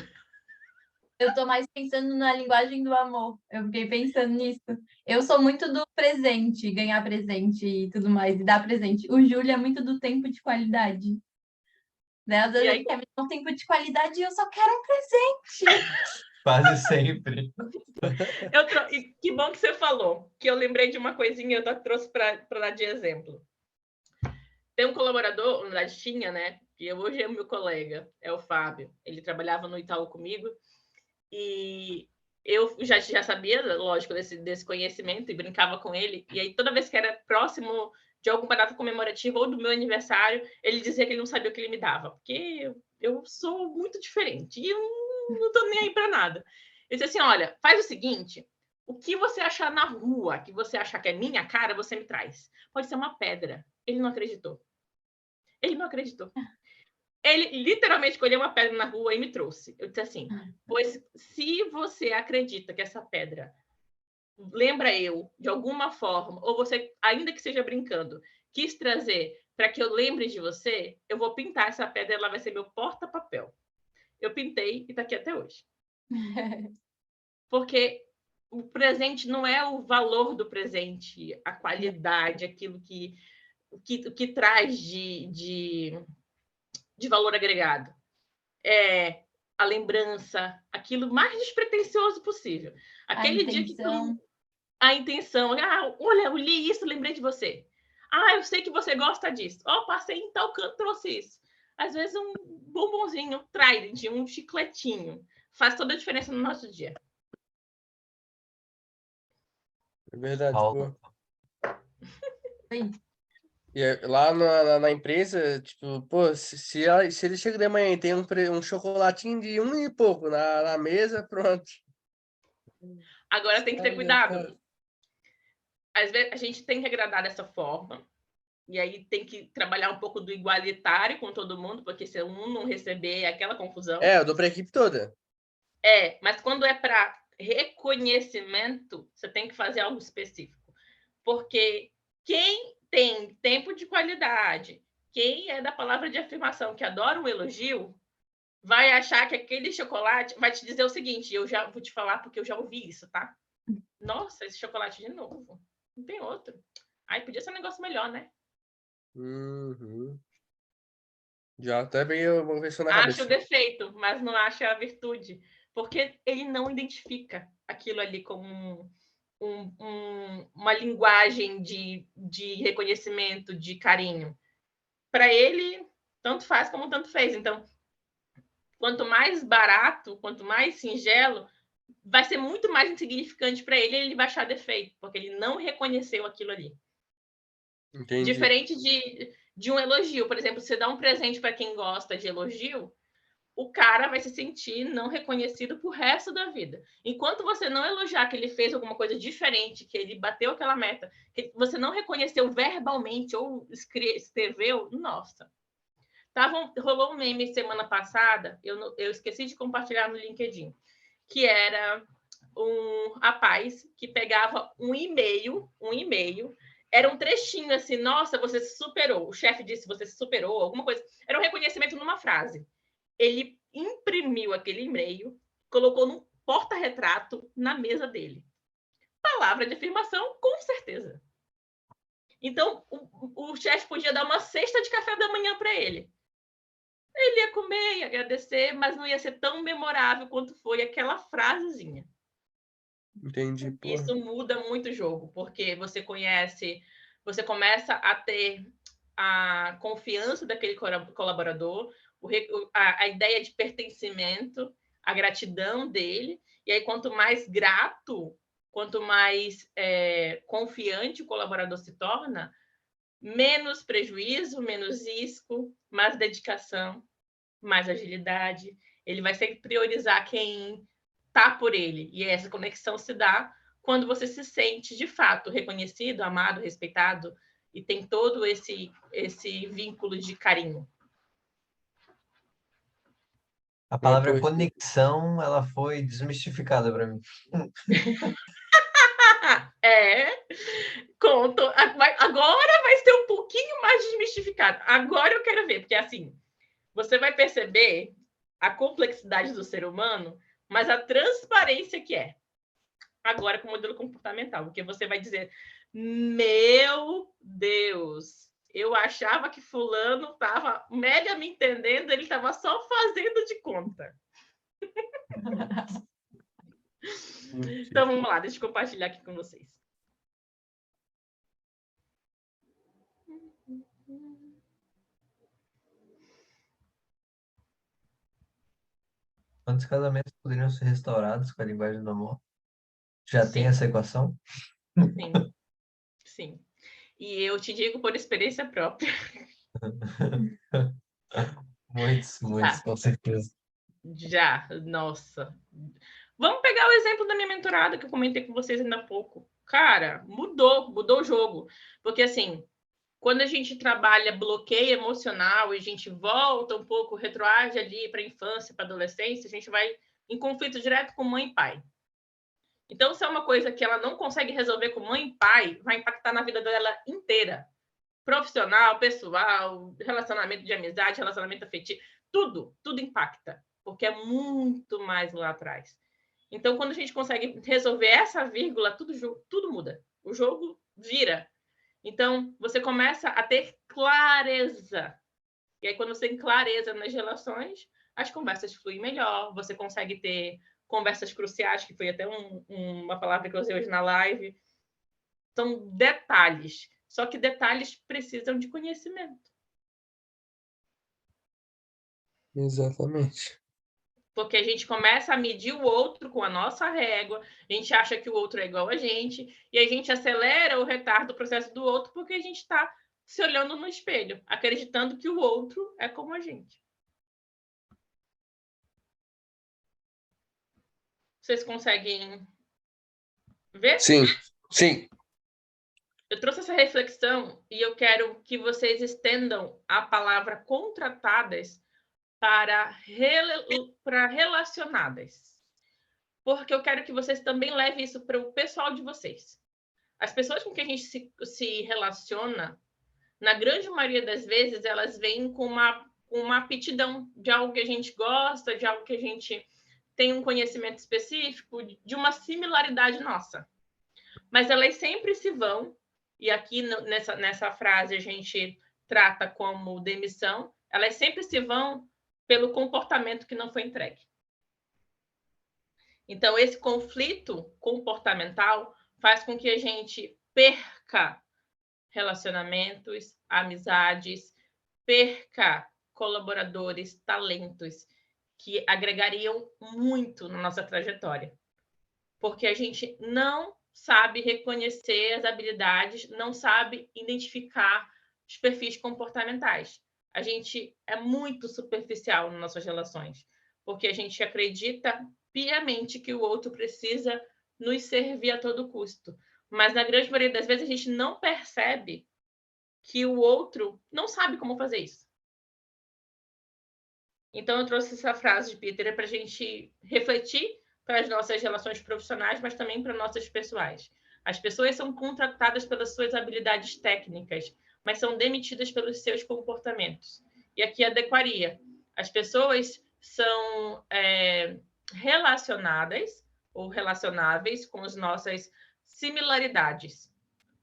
Eu tô mais pensando na linguagem do amor. Eu fiquei pensando nisso. Eu sou muito do presente, ganhar presente e tudo mais, e dar presente. O Júlio é muito do tempo de qualidade. Né? Às E vezes aí, ele quer me dar um tempo de qualidade e eu só quero um presente. Quase sempre. e que bom que você falou, que eu lembrei de uma coisinha, eu trouxe para dar de exemplo. Tem um colaborador, na verdade tinha, né? Que hoje é o meu colega, é o Fábio. Ele trabalhava no Itaú comigo e eu já sabia, lógico, desse conhecimento e brincava com ele. E aí, toda vez que era próximo de alguma data comemorativa ou do meu aniversário, ele dizia que ele não sabia o que ele me dava, porque eu sou muito diferente e eu não tô nem aí para nada. Eu disse assim, olha, faz o seguinte, o que você achar na rua, que você achar que é minha cara, você me traz. Pode ser uma pedra. Ele não acreditou. Ele não acreditou. Ele literalmente colheu uma pedra na rua e me trouxe. Eu disse assim, pois se você acredita que essa pedra lembra eu, de alguma forma, ou você, ainda que seja brincando, quis trazer para que eu lembre de você, eu vou pintar essa pedra, ela vai ser meu porta-papel. Eu pintei e está aqui até hoje. Porque o presente não é o valor do presente, a qualidade, aquilo que traz de valor agregado. É a lembrança, aquilo mais despretensioso possível. Aquele dia que a intenção, olha, eu li isso, lembrei de você. Eu sei que você gosta disso. Passei em tal canto, trouxe isso. Às vezes um bombonzinho, um Trident, um chicletinho, faz toda a diferença no nosso dia. É verdade, Paulo. pô. E lá na empresa, tipo, pô, se ele chega de manhã e tem um chocolatinho de 1 e pouco na mesa, pronto. Agora tem que ter cuidado. Às vezes a gente tem que agradar dessa forma, e aí tem que trabalhar um pouco do igualitário com todo mundo, porque se um não receber, é aquela confusão. Eu dou para a equipe toda. Mas quando é para reconhecimento, você tem que fazer algo específico. Porque quem tem tempo de qualidade, quem é da palavra de afirmação, que adora um elogio, vai achar que aquele chocolate vai te dizer o seguinte, eu já vou te falar porque eu já ouvi isso, tá? Nossa, esse chocolate de novo. Não tem outro. Podia ser um negócio melhor, né? Uhum. Já até veio uma versão na cabeça. Acha o defeito, mas não acha a virtude. Porque ele não identifica aquilo ali como uma linguagem de reconhecimento, de carinho. Para ele, tanto faz como tanto fez. Então, quanto mais barato, quanto mais singelo, vai ser muito mais insignificante para ele, ele vai achar defeito, porque ele não reconheceu aquilo ali. Entendi. Diferente de um elogio. Por exemplo, você dá um presente para quem gosta de elogio, o cara vai se sentir não reconhecido pro resto da vida. Enquanto você não elogiar que ele fez alguma coisa diferente, que ele bateu aquela meta, que você não reconheceu verbalmente ou escreveu, nossa. Rolou um meme semana passada, eu esqueci de compartilhar no LinkedIn, que era um rapaz que pegava um e-mail, era um trechinho assim, nossa, você se superou. O chefe disse, você se superou, alguma coisa. Era um reconhecimento numa frase. Ele imprimiu aquele e-mail, colocou num porta-retrato na mesa dele. Palavra de afirmação, com certeza. Então, o chefe podia dar uma cesta de café da manhã para ele. Ele ia comer, ia agradecer, mas não ia ser tão memorável quanto foi aquela frasezinha. Entendi. Porra. Isso muda muito o jogo, porque você começa a ter a confiança daquele colaborador, a ideia de pertencimento, a gratidão dele, e aí quanto mais grato, quanto mais confiante o colaborador se torna, menos prejuízo, menos risco, mais dedicação, mais agilidade. Ele vai sempre priorizar quem está por ele. E essa conexão se dá quando você se sente, de fato, reconhecido, amado, respeitado, e tem todo esse vínculo de carinho. A palavra Muito conexão, ela foi desmistificada para mim. Conto. Agora vai ser um pouquinho mais desmistificado. Agora eu quero ver, porque assim, você vai perceber a complexidade do ser humano, mas a transparência que é. Agora com o modelo comportamental, porque você vai dizer, meu Deus, eu achava que fulano estava mega me entendendo, ele estava só fazendo de conta. Então vamos lá, deixa eu compartilhar aqui com vocês. Quantos casamentos poderiam ser restaurados com a linguagem do amor? Já tem Sim. essa equação? Sim, sim. E eu te digo por experiência própria. Muitos, com certeza. Já, nossa. Vamos pegar o exemplo da minha mentorada que eu comentei com vocês ainda há pouco. Cara, mudou o jogo. Porque assim, quando a gente trabalha bloqueio emocional e a gente volta um pouco, retroage ali para a infância, para a adolescência, a gente vai em conflito direto com mãe e pai. Então, se é uma coisa que ela não consegue resolver com mãe e pai, vai impactar na vida dela inteira. Profissional, pessoal, relacionamento de amizade, relacionamento afetivo, tudo impacta, porque é muito mais lá atrás. Então, quando a gente consegue resolver essa vírgula, tudo muda. O jogo vira. Então, você começa a ter clareza. E aí, quando você tem clareza nas relações, as conversas fluem melhor, você consegue ter conversas cruciais, que foi até uma palavra que eu usei hoje na live. São detalhes. Só que detalhes precisam de conhecimento. Exatamente. Porque a gente começa a medir o outro com a nossa régua, a gente acha que o outro é igual a gente, e a gente acelera o retardo do processo do outro porque a gente está se olhando no espelho, acreditando que o outro é como a gente. Vocês conseguem ver? Sim, sim. Eu trouxe essa reflexão e eu quero que vocês estendam a palavra contratadas para relacionadas. Porque eu quero que vocês também levem isso para o pessoal de vocês. As pessoas com quem a gente se relaciona, na grande maioria das vezes, elas vêm com uma aptidão de algo que a gente gosta, de algo que a gente tem um conhecimento específico, de uma similaridade nossa. Mas elas sempre se vão, e aqui nessa frase a gente trata como demissão, elas sempre se vão pelo comportamento que não foi entregue. Então, esse conflito comportamental faz com que a gente perca relacionamentos, amizades, perca colaboradores, talentos que agregariam muito na nossa trajetória. Porque a gente não sabe reconhecer as habilidades, não sabe identificar os perfis comportamentais. A gente é muito superficial nas nossas relações, porque a gente acredita piamente que o outro precisa nos servir a todo custo. Mas, na grande maioria das vezes, a gente não percebe que o outro não sabe como fazer isso. Então, eu trouxe essa frase de Peter para a gente refletir para as nossas relações profissionais, mas também para nossas pessoais. As pessoas são contratadas pelas suas habilidades técnicas, mas são demitidas pelos seus comportamentos. E aqui adequaria. As pessoas são relacionadas ou relacionáveis com as nossas similaridades,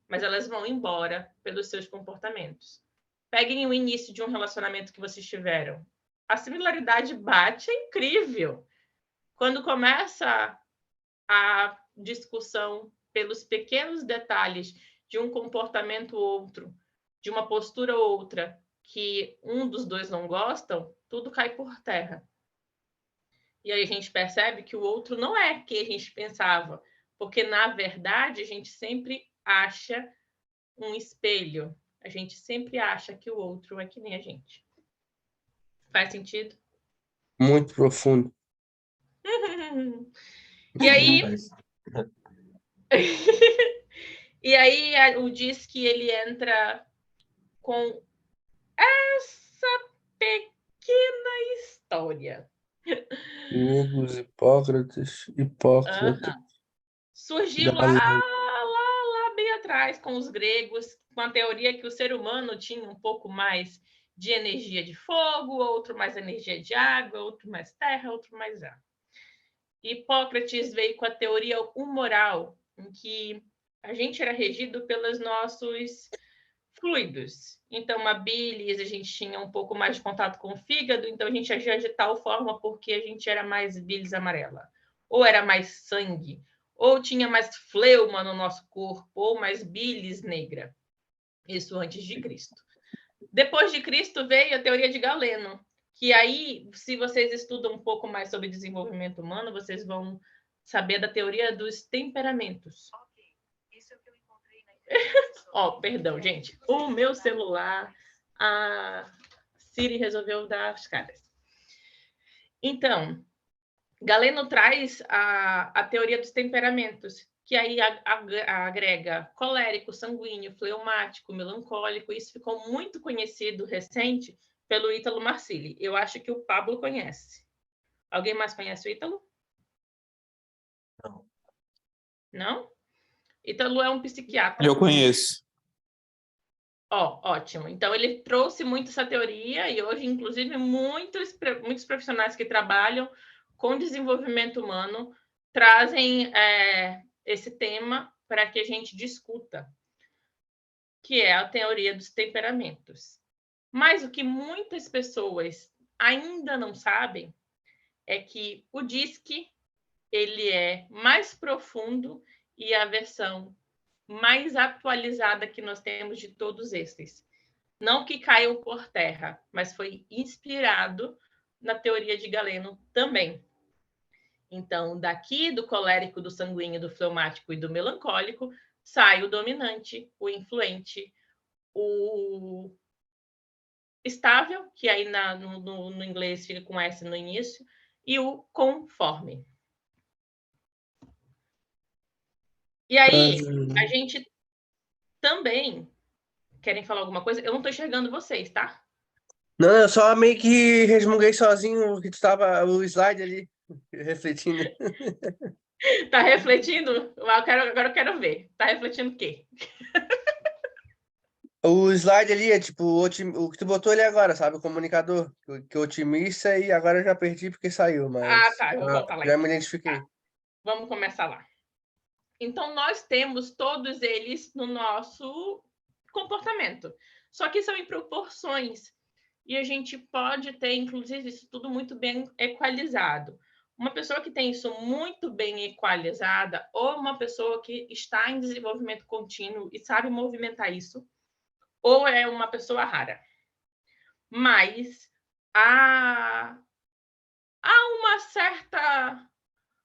mas elas vão embora pelos seus comportamentos. Peguem o início de um relacionamento que vocês tiveram. A similaridade bate, é incrível. Quando começa a discussão pelos pequenos detalhes de um comportamento ou outro, de uma postura ou outra, que um dos dois não gostam, tudo cai por terra. E aí a gente percebe que o outro não é quem a gente pensava, porque, na verdade, a gente sempre acha um espelho. A gente sempre acha que o outro é que nem a gente. Faz sentido? Muito profundo. E aí, e aí o diz que ele entra com essa pequena história. Gregos, Hipócrates, Aham. Surgiu Galeno. lá bem atrás com os gregos, com a teoria que o ser humano tinha um pouco mais de energia de fogo, outro mais energia de água, outro mais terra, outro mais ar. Hipócrates veio com a teoria humoral, em que a gente era regido pelos nossos fluidos. Então, a bilis, a gente tinha um pouco mais de contato com o fígado, então a gente agia de tal forma porque a gente era mais bilis amarela, ou era mais sangue, ou tinha mais fleuma no nosso corpo, ou mais bilis negra. Isso antes de Cristo. Depois de Cristo veio a teoria de Galeno, que aí, se vocês estudam um pouco mais sobre desenvolvimento humano, vocês vão saber da teoria dos temperamentos. Perdão, gente. O meu celular, a Siri resolveu dar as caras. Então, Galeno traz a teoria dos temperamentos, que aí agrega colérico, sanguíneo, fleumático, melancólico. Isso ficou muito conhecido recente pelo Ítalo Marcilli. Eu acho que o Pablo conhece. Alguém mais conhece o Ítalo? Não. Não? Ítalo é um psiquiatra. Eu conheço. Ótimo. Então, ele trouxe muito essa teoria e hoje, inclusive, muitos profissionais que trabalham com desenvolvimento humano trazem esse tema para que a gente discuta, que é a teoria dos temperamentos. Mas o que muitas pessoas ainda não sabem é que o DISC ele é mais profundo e a versão mais atualizada que nós temos de todos esses. Não que caiam por terra, mas foi inspirado na teoria de Galeno também. Então, daqui do colérico, do sanguíneo, do fleumático e do melancólico, sai o dominante, o influente, o estável, que aí no inglês fica com S no início, e o conforme. E aí, a gente também... Querem falar alguma coisa? Eu não estou enxergando vocês, tá? Não, eu só meio que resmunguei sozinho que tu tava o slide ali, refletindo. Tá refletindo? Agora eu quero ver. Tá refletindo o quê? O slide ali é tipo o que tu botou ali agora, sabe? O comunicador, que otimista, e agora eu já perdi porque saiu, mas Tá. Eu vou voltar lá. já Então. me identifiquei. Tá. Vamos começar lá. Então, nós temos todos eles no nosso comportamento. Só que são em proporções. E a gente pode ter, inclusive, isso tudo muito bem equalizado. Uma pessoa que tem isso muito bem equalizada, ou uma pessoa que está em desenvolvimento contínuo e sabe movimentar isso, ou é uma pessoa rara. Mas há uma certa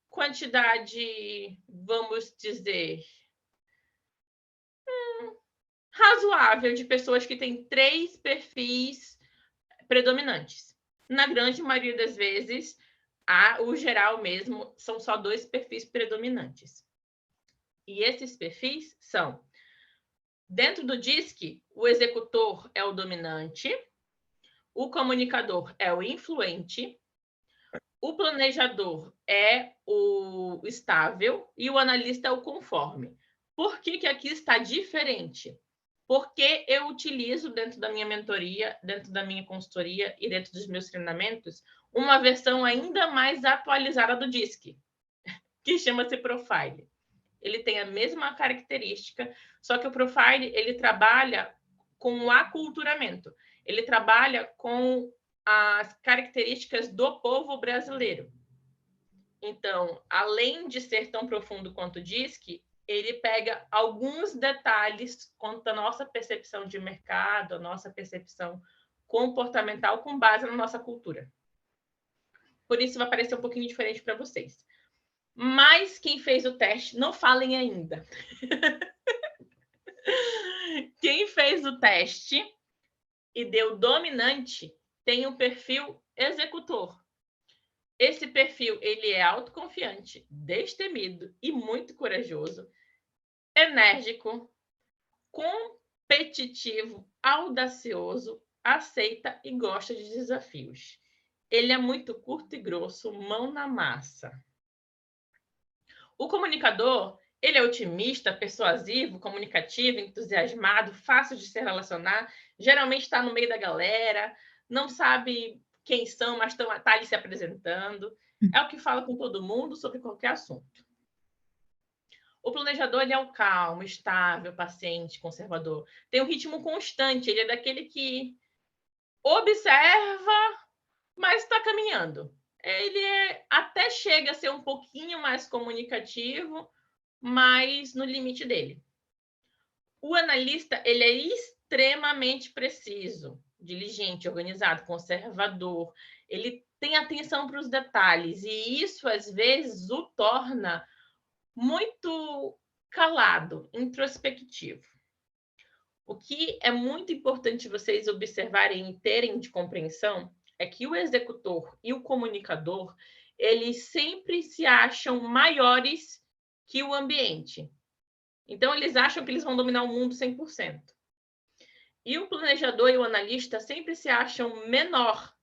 quantidade, vamos dizer, razoável de pessoas que têm 3 perfis predominantes. Na grande maioria das vezes, o geral mesmo, são só 2 perfis predominantes. E esses perfis são, dentro do DISC, o executor é o dominante, o comunicador é o influente, o planejador é o estável e o analista é o conforme. Por que aqui está diferente? Porque eu utilizo dentro da minha mentoria, dentro da minha consultoria e dentro dos meus treinamentos, uma versão ainda mais atualizada do DISC, que chama-se Profile. Ele tem a mesma característica, só que o Profile ele trabalha com o aculturamento. Ele trabalha com as características do povo brasileiro. Então, além de ser tão profundo quanto o DISC, ele pega alguns detalhes quanto à nossa percepção de mercado, a nossa percepção comportamental com base na nossa cultura. Por isso vai parecer um pouquinho diferente para vocês. Mas quem fez o teste, não falem ainda. Quem fez o teste e deu dominante tem o perfil executor. Esse perfil ele é autoconfiante, destemido e muito corajoso, enérgico, competitivo, audacioso, aceita e gosta de desafios. ele é muito curto e grosso, mão na massa. O comunicador, ele é otimista, persuasivo, comunicativo, entusiasmado, fácil de se relacionar, geralmente está no meio da galera, não sabe quem são, mas está ali se apresentando. É o que fala com todo mundo sobre qualquer assunto. O planejador, ele é o calmo, estável, paciente, conservador. Tem um ritmo constante, ele é daquele que observa, mas está caminhando. Ele até chega a ser um pouquinho mais comunicativo, mas no limite dele. O analista, ele é extremamente preciso, diligente, organizado, conservador. Ele tem atenção para os detalhes e isso, às vezes, o torna muito calado, introspectivo. O que é muito importante vocês observarem e terem de compreensão é que o executor e o comunicador, eles sempre se acham maiores que o ambiente. Então, eles acham que eles vão dominar o mundo 100%. E o planejador e o analista sempre se acham menor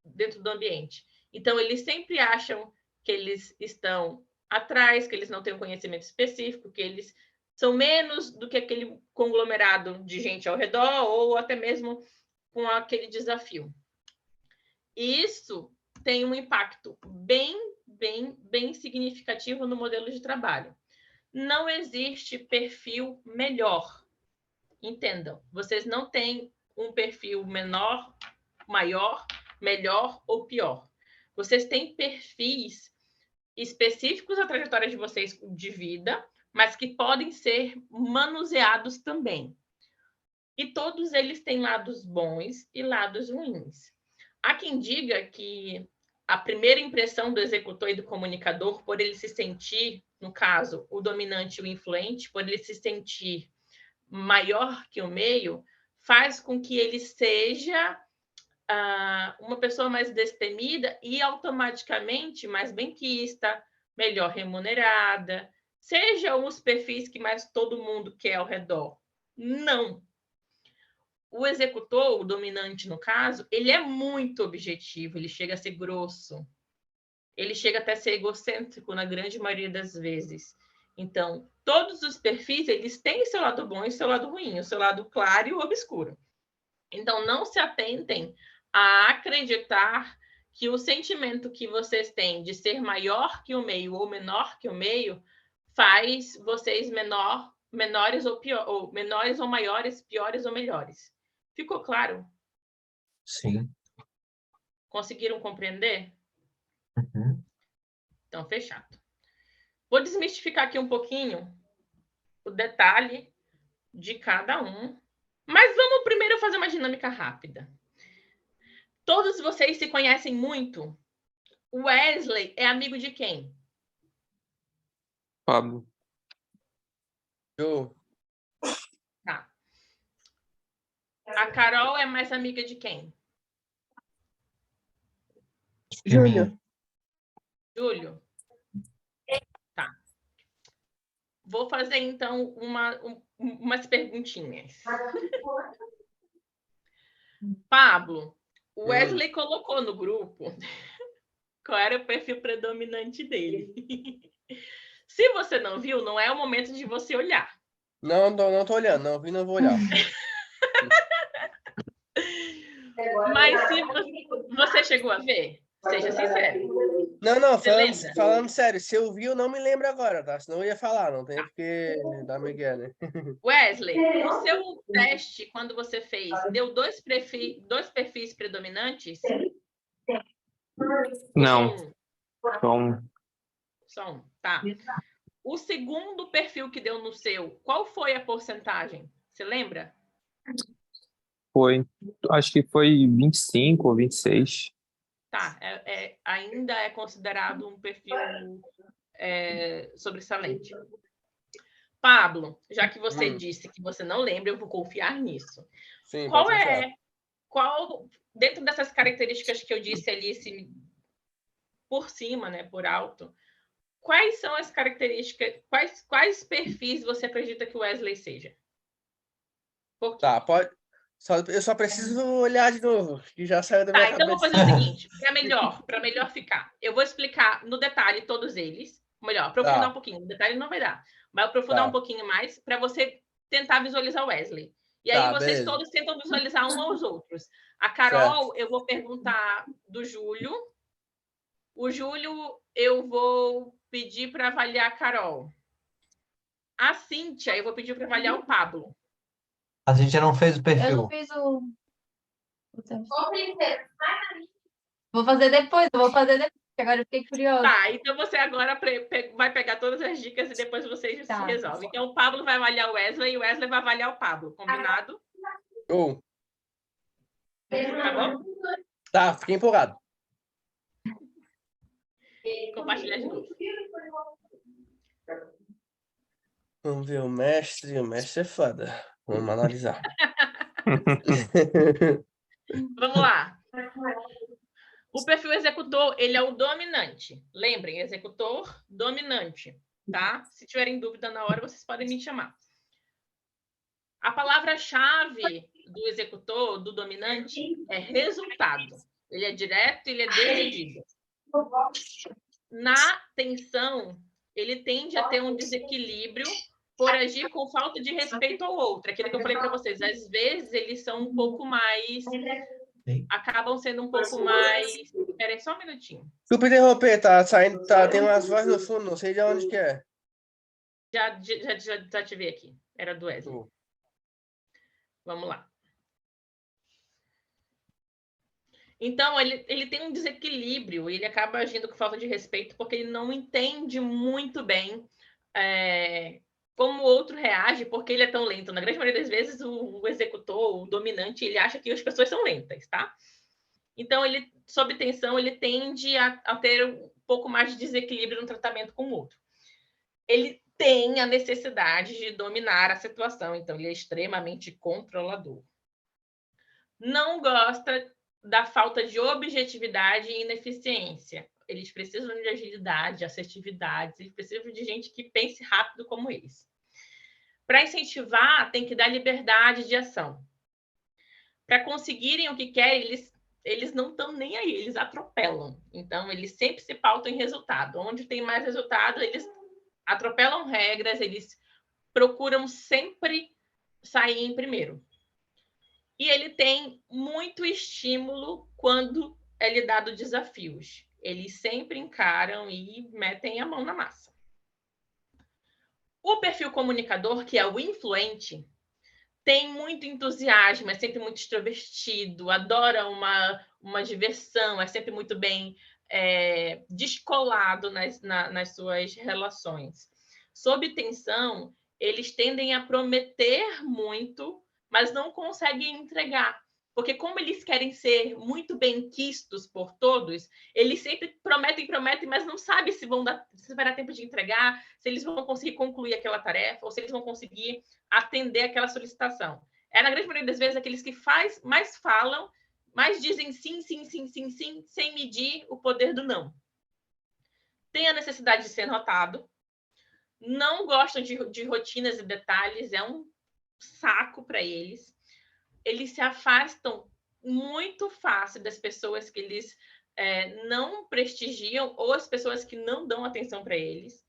dentro do ambiente. Então, eles sempre acham que eles estão atrás, que eles não têm um conhecimento específico, que eles são menos do que aquele conglomerado de gente ao redor ou até mesmo com aquele desafio. E isso tem um impacto bem significativo no modelo de trabalho. Não existe perfil melhor. Entendam, vocês não têm um perfil menor, maior, melhor ou pior. Vocês têm perfis específicos à trajetória de vocês de vida, mas que podem ser manuseados também. E todos eles têm lados bons e lados ruins. Há quem diga que a primeira impressão do executor e do comunicador, por ele se sentir, no caso, o dominante e o influente, por ele se sentir maior que o meio, faz com que ele seja uma pessoa mais destemida e automaticamente mais benquista, melhor remunerada, sejam os perfis que mais todo mundo quer ao redor. Não. O executor, o dominante no caso, ele é muito objetivo, ele chega a ser grosso, ele chega até a ser egocêntrico na grande maioria das vezes. Então, todos os perfis, eles têm seu lado bom e seu lado ruim, o seu lado claro e o obscuro. Então, não se atentem a acreditar que o sentimento que vocês têm de ser maior que o meio ou menor que o meio faz vocês menores ou pior, ou menores ou maiores, piores ou melhores. Ficou claro? Sim. Conseguiram compreender? Uhum. Então, fechado. Vou desmistificar aqui um pouquinho o detalhe de cada um, mas vamos primeiro fazer uma dinâmica rápida. Todos vocês se conhecem muito. O Wesley é amigo de quem? Pablo. Eu, Tá. A Carol é mais amiga de quem? Júlio. Júlio? Tá. Vou fazer, então, umas perguntinhas. Pablo, o Wesley colocou no grupo qual era o perfil predominante dele. Se você não viu, não é o momento de você olhar. não tô olhando, não vi, não vou olhar. Mas se você chegou a ver, seja sincero. Não, Você lembra? falando sério, se eu vi, eu não me lembro agora, tá? Senão eu ia falar, não tem porque dar migué, né? Wesley, o seu teste, quando você fez, deu dois perfis predominantes? Não, Um? só um. Só um, tá. O segundo perfil que deu no seu, qual foi a porcentagem? Você lembra? Foi, acho que foi 25 ou 26. Tá, ainda é considerado um perfil sobressalente. Pablo, já que você disse que você não lembra, eu vou confiar nisso. Sim, Qual, dentro dessas características que eu disse ali, por cima, né, por alto, quais são as características, quais perfis você acredita que o Wesley seja? Por quê? Tá, Eu só preciso olhar de novo, que já saiu da minha Tá, então eu vou cabeça. fazer o seguinte, para melhor ficar. Eu vou explicar no detalhe todos eles, melhor, aprofundar Tá, um pouquinho. No detalhe não vai dar, mas aprofundar um tá, pouquinho mais para você tentar visualizar o Wesley. E aí tá, vocês beleza. todos tentam visualizar um aos outros. A Certo. Carol, eu vou perguntar do Júlio. O Júlio, eu vou pedir para avaliar a Carol. A Cíntia, eu vou pedir para avaliar o Pablo. A gente já não fez o Eu perfil. não fiz o teste. Vou fazer depois, porque agora eu fiquei curiosa. Tá, então você agora vai pegar todas as dicas e depois vocês se resolvem. Então o Pablo vai avaliar o Wesley e o Wesley vai avaliar o Pablo. Combinado? Oh, Tá bom? tá, fiquei empolgado. Compartilhar de novo. Vamos ver o mestre. O mestre é foda. Vamos analisar. Vamos lá. O perfil executor, ele é o dominante. Lembrem, executor dominante, tá? Se tiverem dúvida na hora, vocês podem me chamar. A palavra-chave do executor, do dominante, é resultado. Ele é direto, ele é decidido. Na tensão, ele tende a ter um desequilíbrio por agir com falta de respeito ao outro. Aquilo que eu falei para vocês, às vezes eles são um pouco mais... acabam sendo um pouco mais... Espera aí só um minutinho. Desculpa interromper, tá saindo, tem umas vozes no fundo, não sei de onde que é. Já te vi aqui. Era do Wesley. Vamos lá. Então, ele tem um desequilíbrio, ele acaba agindo com falta de respeito porque ele não entende muito bem como o outro reage, porque ele é tão lento. Na grande maioria das vezes, o executor, o dominante, ele acha que as pessoas são lentas, tá? Então, ele, sob tensão, ele tende a ter um pouco mais de desequilíbrio no tratamento com o outro. Ele tem a necessidade de dominar a situação, então ele é extremamente controlador. Não gosta da falta de objetividade e ineficiência. Eles precisam de agilidade, assertividade, eles precisam de gente que pense rápido como eles. Para incentivar, tem que dar liberdade de ação. Para conseguirem o que querem, eles não estão nem aí, eles atropelam. Então, eles sempre se pautam em resultado. Onde tem mais resultado, eles atropelam regras, eles procuram sempre sair em primeiro. E ele tem muito estímulo quando é lhe dado desafios. Eles sempre encaram e metem a mão na massa. O perfil comunicador, que é o influente, tem muito entusiasmo, é sempre muito extrovertido, adora uma diversão, é sempre muito bem descolado nas suas relações. Sob tensão, eles tendem a prometer muito, mas não conseguem entregar. Porque como eles querem ser muito bem quistos por todos, eles sempre prometem, mas não sabem se vai dar tempo de entregar, se eles vão conseguir concluir aquela tarefa, ou se eles vão conseguir atender aquela solicitação. Na grande maioria das vezes, aqueles que mais falam, mais dizem sim, sim, sim, sim, sim, sem medir o poder do não. Tem a necessidade de ser notado, não gostam de rotinas e detalhes, é um saco para eles. Eles se afastam muito fácil das pessoas que eles não prestigiam ou as pessoas que não dão atenção para eles.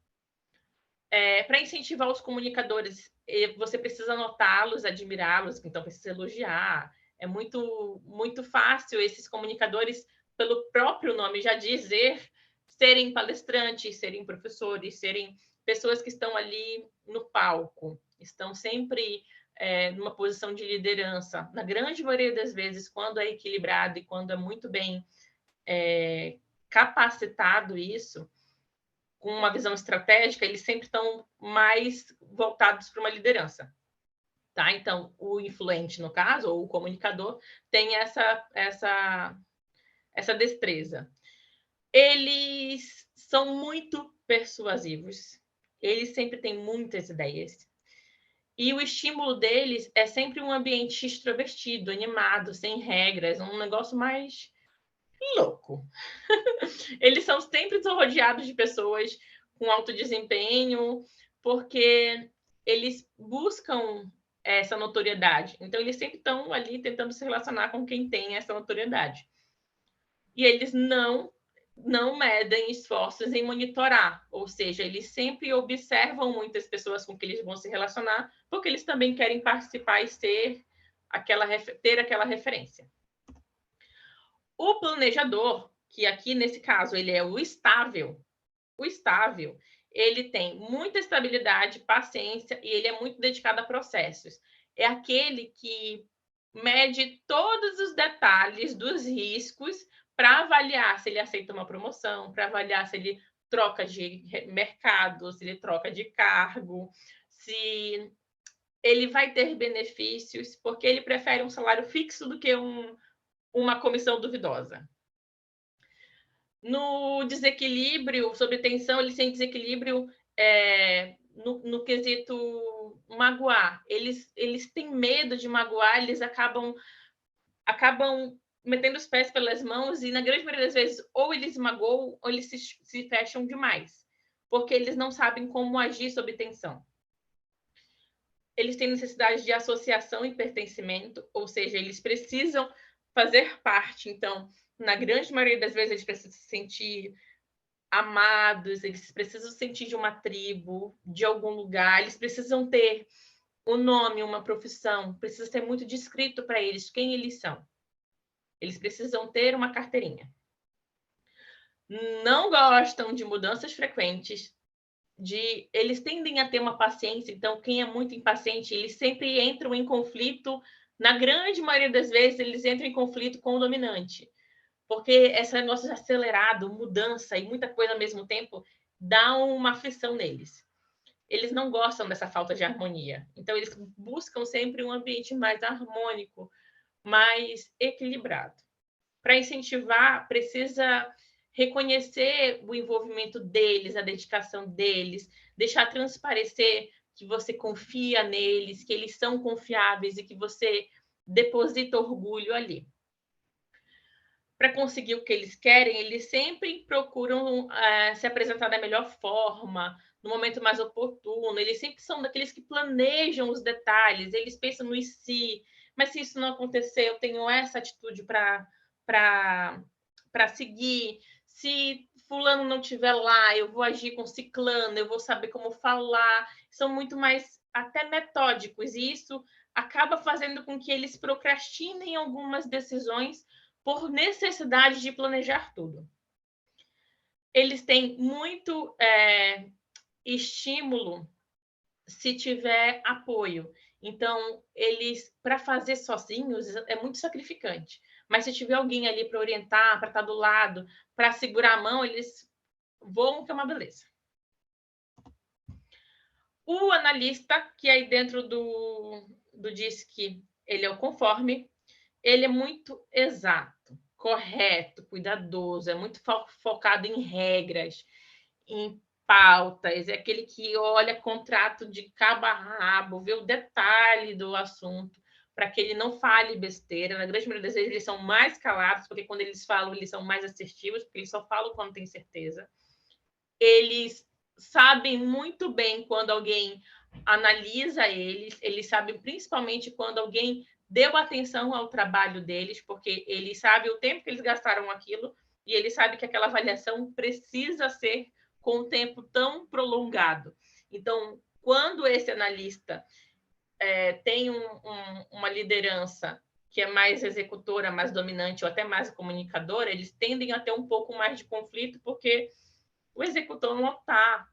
Para incentivar os comunicadores, você precisa notá-los, admirá-los, então precisa elogiar. É muito, muito fácil esses comunicadores, pelo próprio nome já dizer, serem palestrantes, serem professores, serem pessoas que estão ali no palco, estão sempre numa posição de liderança. Na grande maioria das vezes, quando é equilibrado e quando é muito bem capacitado isso, com uma visão estratégica, eles sempre estão mais voltados para uma liderança. Tá? Então, o influente, no caso, ou o comunicador, tem essa destreza. Eles são muito persuasivos, eles sempre têm muitas ideias. E o estímulo deles é sempre um ambiente extrovertido, animado, sem regras, um negócio mais louco. Eles são sempre rodeados de pessoas com alto desempenho, porque eles buscam essa notoriedade. Então, eles sempre estão ali tentando se relacionar com quem tem essa notoriedade. E eles não medem esforços em monitorar, ou seja, eles sempre observam muitas pessoas com que eles vão se relacionar, porque eles também querem participar e ter aquela referência. O planejador, que aqui nesse caso ele é o estável, ele tem muita estabilidade, paciência e ele é muito dedicado a processos. É aquele que mede todos os detalhes dos riscos para avaliar se ele aceita uma promoção, para avaliar se ele troca de mercado, se ele troca de cargo, se ele vai ter benefícios, porque ele prefere um salário fixo do que uma comissão duvidosa. No desequilíbrio, sobre tensão, ele tem desequilíbrio no quesito magoar. Eles têm medo de magoar, eles acabam metendo os pés pelas mãos e, na grande maioria das vezes, ou eles magoam ou eles se fecham demais, porque eles não sabem como agir sob tensão. Eles têm necessidade de associação e pertencimento, ou seja, eles precisam fazer parte. Então, na grande maioria das vezes, eles precisam se sentir amados, eles precisam se sentir de uma tribo, de algum lugar, eles precisam ter um nome, uma profissão, precisa ser muito descrito para eles quem eles são. Eles precisam ter uma carteirinha. Não gostam de mudanças frequentes, eles tendem a ter uma paciência, então quem é muito impaciente, eles sempre entram em conflito, na grande maioria das vezes, eles entram em conflito com o dominante. Porque esse negócio de acelerado, mudança e muita coisa ao mesmo tempo, dá uma aflição neles. Eles não gostam dessa falta de harmonia. Então, eles buscam sempre um ambiente mais harmônico, mais equilibrado. Para incentivar, precisa reconhecer o envolvimento deles, a dedicação deles, deixar transparecer que você confia neles, que eles são confiáveis e que você deposita orgulho ali. Para conseguir o que eles querem, eles sempre procuram se apresentar da melhor forma, no momento mais oportuno. Eles sempre são daqueles que planejam os detalhes, eles pensam no e se, mas se isso não acontecer, eu tenho essa atitude para seguir. Se fulano não estiver lá, eu vou agir com ciclano, eu vou saber como falar. São muito mais até metódicos, e isso acaba fazendo com que eles procrastinem algumas decisões por necessidade de planejar tudo. Eles têm muito estímulo se tiver apoio. Então, para fazer sozinhos, é muito sacrificante. Mas se tiver alguém ali para orientar, para estar do lado, para segurar a mão, eles voam, que é uma beleza. O analista, que aí dentro do DISC, ele é o conforme, ele é muito exato, correto, cuidadoso, é muito focado em regras, em pautas, é aquele que olha contrato de cabo a rabo, vê o detalhe do assunto, para que ele não fale besteira. Na grande maioria das vezes, eles são mais calados, porque quando eles falam, eles são mais assertivos, porque eles só falam quando tem certeza. Eles sabem muito bem quando alguém analisa eles sabem principalmente quando alguém deu atenção ao trabalho deles, porque ele sabe o tempo que eles gastaram aquilo e ele sabe que aquela avaliação precisa ser com um tempo tão prolongado. Então, quando esse analista tem uma liderança que é mais executora, mais dominante ou até mais comunicadora, eles tendem a ter um pouco mais de conflito, porque o executor não está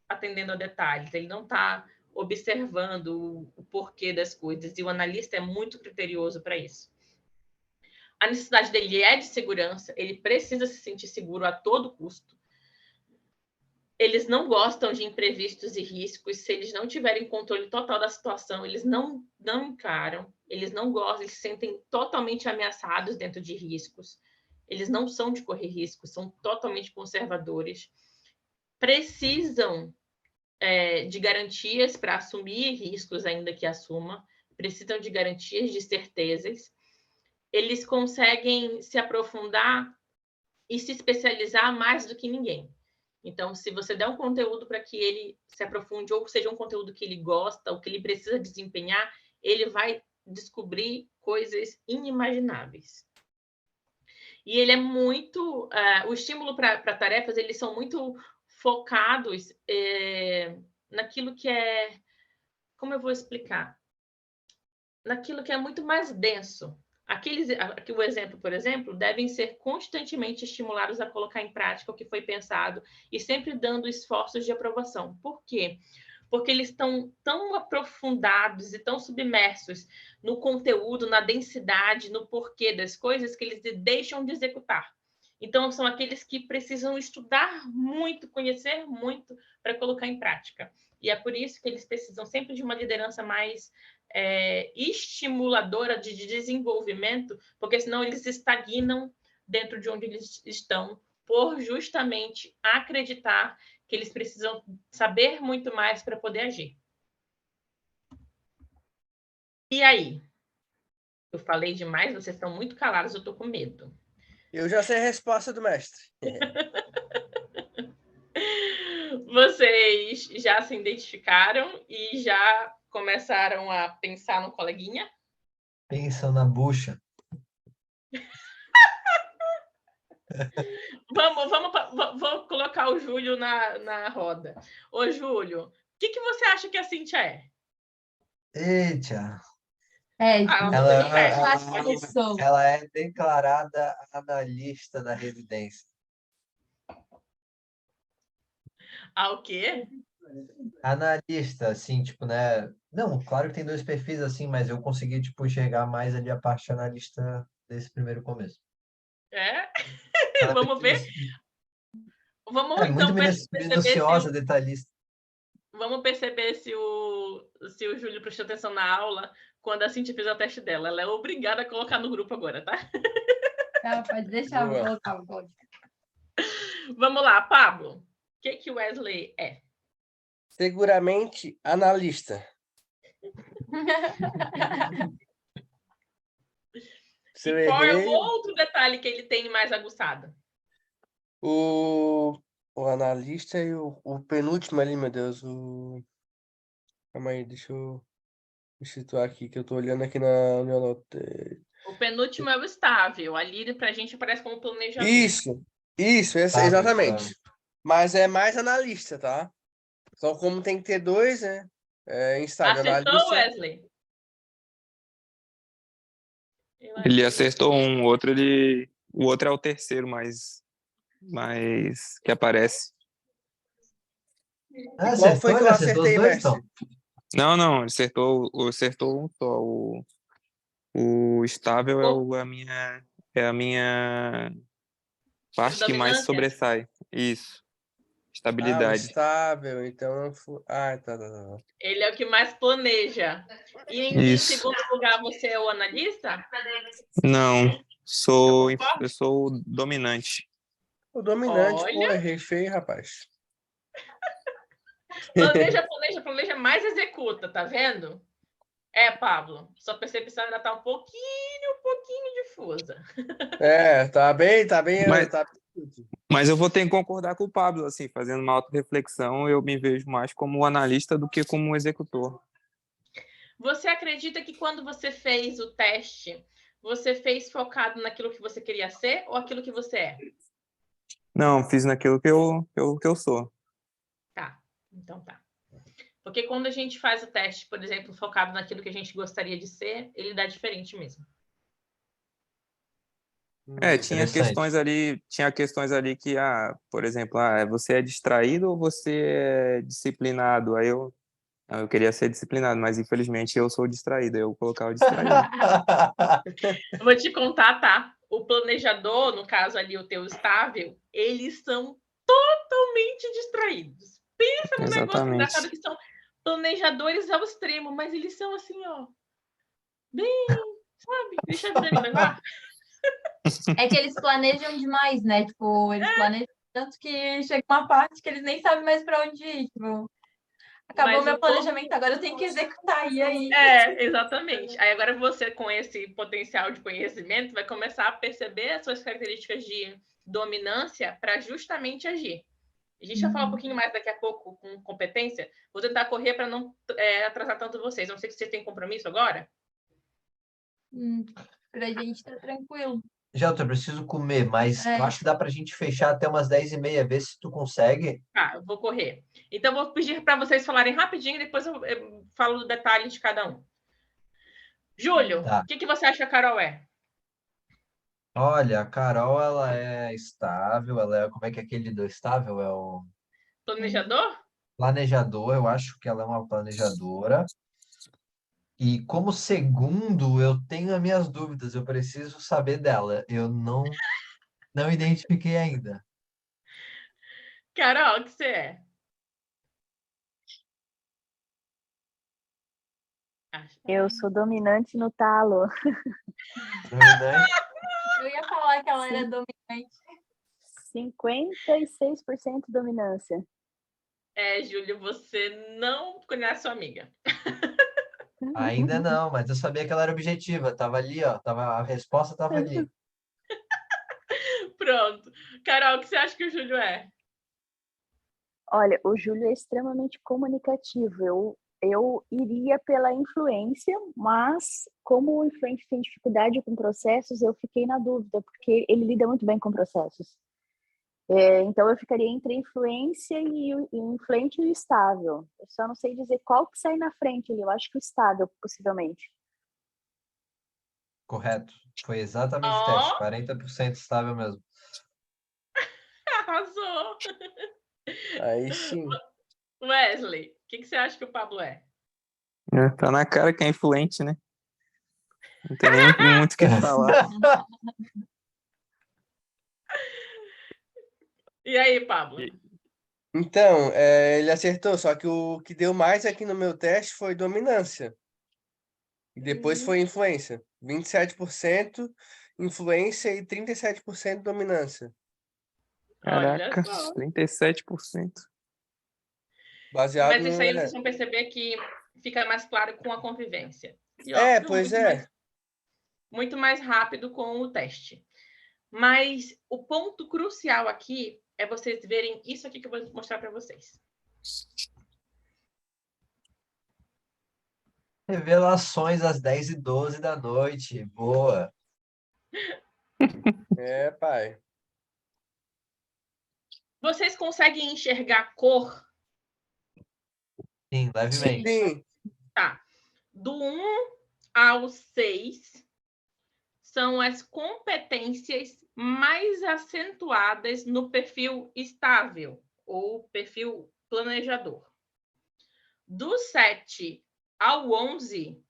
atendendo a detalhes, ele não está observando o porquê das coisas, e o analista é muito criterioso para isso. A necessidade dele é de segurança, ele precisa se sentir seguro a todo custo. Eles não gostam de imprevistos e riscos. Se eles não tiverem controle total da situação, eles não encaram, eles não gostam, eles se sentem totalmente ameaçados dentro de riscos. Eles não são de correr riscos, são totalmente conservadores. Precisam de garantias para assumir riscos, ainda que assuma, precisam de garantias, de certezas. Eles conseguem se aprofundar e se especializar mais do que ninguém. Então, se você der um conteúdo para que ele se aprofunde, ou seja um conteúdo que ele gosta, ou que ele precisa desempenhar, ele vai descobrir coisas inimagináveis. E ele é muito... o estímulo para tarefas, eles são muito focados naquilo que é... Como eu vou explicar? Naquilo que é muito mais denso. Aqui o exemplo, por exemplo, devem ser constantemente estimulados a colocar em prática o que foi pensado e sempre dando esforços de aprovação. Por quê? Porque eles estão tão aprofundados e tão submersos no conteúdo, na densidade, no porquê das coisas, que eles deixam de executar. Então, são aqueles que precisam estudar muito, conhecer muito para colocar em prática. E é por isso que eles precisam sempre de uma liderança mais estimuladora de desenvolvimento, porque senão eles estagnam dentro de onde eles estão, por justamente acreditar que eles precisam saber muito mais para poder agir. E aí? Eu falei demais, vocês estão muito calados, eu estou com medo. Eu já sei a resposta do mestre. Vocês já se identificaram e já começaram a pensar no coleguinha? Pensa na bucha. Vou colocar o Júlio na roda. Ô, Júlio, o que você acha que a Cíntia é? Eita, ela é declarada analista da residência. O quê? Analista, assim, tipo, né? Não, claro que tem dois perfis, assim, mas eu consegui, tipo, enxergar mais ali a parte analista desse primeiro começo. Vamos ver? Vamos, muito minuciosa, detalhista. Vamos perceber se o Júlio prestou atenção na aula quando a Cintia fez o teste dela. Ela é obrigada a colocar no grupo agora, tá? Tá, pode deixar, vou colocar. Vamos lá, Pablo. O que o Wesley é? Seguramente analista. E qual é o outro detalhe que ele tem mais aguçado? O analista e o penúltimo ali, meu Deus. Calma aí, deixa eu me situar aqui, que eu tô olhando aqui na nota. O penúltimo é o estável. Ali pra gente aparece como planejamento. Isso, exatamente. Mas é mais analista, tá? Só como tem que ter dois, né? Instável. Acertou, analista... Wesley? Ele acertou um, o outro é o terceiro, mais que aparece. Qual foi que eu acertei, mestre? Não, ele acertou um só. O estável é a minha parte que mais sobressai. Isso. Estabilidade. Estável, então... tá. Ele é o que mais planeja. E em segundo lugar, você é o analista? Não, eu sou o dominante. O dominante, pô, errei feio, rapaz. Planeja, mais executa, tá vendo? Pablo, sua percepção ainda tá um pouquinho difusa. Tá bem. Mas eu vou ter que concordar com o Pablo, assim, fazendo uma autorreflexão, eu me vejo mais como analista do que como executor. Você acredita que quando você fez o teste, você fez focado naquilo que você queria ser ou aquilo que você é? Não, fiz naquilo que eu sou. Tá, então tá. Porque quando a gente faz o teste, por exemplo, focado naquilo que a gente gostaria de ser, ele dá diferente mesmo. Tinha questões ali que, por exemplo, você é distraído ou você é disciplinado? Aí eu queria ser disciplinado, mas infelizmente eu sou distraído, eu colocava distraído. Eu vou te contar, tá? O planejador, no caso ali, o teu estável, eles são totalmente distraídos. Pensa no negócio engraçado que são planejadores ao extremo, mas eles são assim, ó, bem, sabe? Deixa a vida me levar. É que eles planejam demais, né? Tipo, eles planejam tanto que chega uma parte que eles nem sabem mais para onde ir. Tipo, acabou meu planejamento, agora eu tenho que executar. E aí? Exatamente. Aí agora você, com esse potencial de conhecimento, vai começar a perceber as suas características de dominância para justamente agir. A gente vai falar um pouquinho mais daqui a pouco com competência. Vou tentar correr para não atrasar tanto vocês. Não sei se vocês têm compromisso agora. Pra gente tá tranquilo. Gelton, eu preciso comer, mas É. eu acho que dá pra gente fechar até umas 10h30, ver se tu consegue. Tá, eu vou correr. Então, vou pedir para vocês falarem rapidinho e depois eu falo o detalhe de cada um. Júlio, Tá. o que você acha que a Carol é? Olha, a Carol, ela é estável, ela é, como é que é aquele do estável? É o Planejador? planejador, eu acho que ela é uma planejadora. E como segundo, eu tenho as minhas dúvidas, eu preciso saber dela. Eu não identifiquei ainda. Carol, o que você é? Eu sou dominante no talo. Dominante. Eu ia falar que ela era dominante. 56% dominância. Júlio, você não conhece sua amiga. Ainda não, mas eu sabia que ela era objetiva. Tava ali, ó. A resposta tava ali. Pronto. Carol, o que você acha que o Júlio é? Olha, o Júlio é extremamente comunicativo. Eu iria pela influência, mas como o influente tem dificuldade com processos, eu fiquei na dúvida, porque ele lida muito bem com processos. Então, eu ficaria entre influência e o influente e o estável. Eu só não sei dizer qual que sai na frente ali. Eu acho que o estável, possivelmente. Correto. Foi exatamente o teste. 40% estável mesmo. Arrasou! Aí sim. Wesley, o que você acha que o Pablo é? Tá na cara que é influente, né? Não tem nem muito o que falar. E aí, Pablo? Então, ele acertou, só que o que deu mais aqui no meu teste foi dominância. E depois foi influência. 27% influência e 37% dominância. Olha Caraca, só. 37%. Baseado Mas isso aí no... vocês vão perceber que fica mais claro com a convivência. E, pois muito mais rápido com o teste. Mas o ponto crucial aqui é vocês verem isso aqui que eu vou mostrar para vocês. Revelações às 10h12 da noite. Boa. pai. Vocês conseguem enxergar cor? Sim, levemente. Sim. Tá. Do 1 ao 6 são as competências mais acentuadas no perfil estável ou perfil planejador. Do 7 ao 11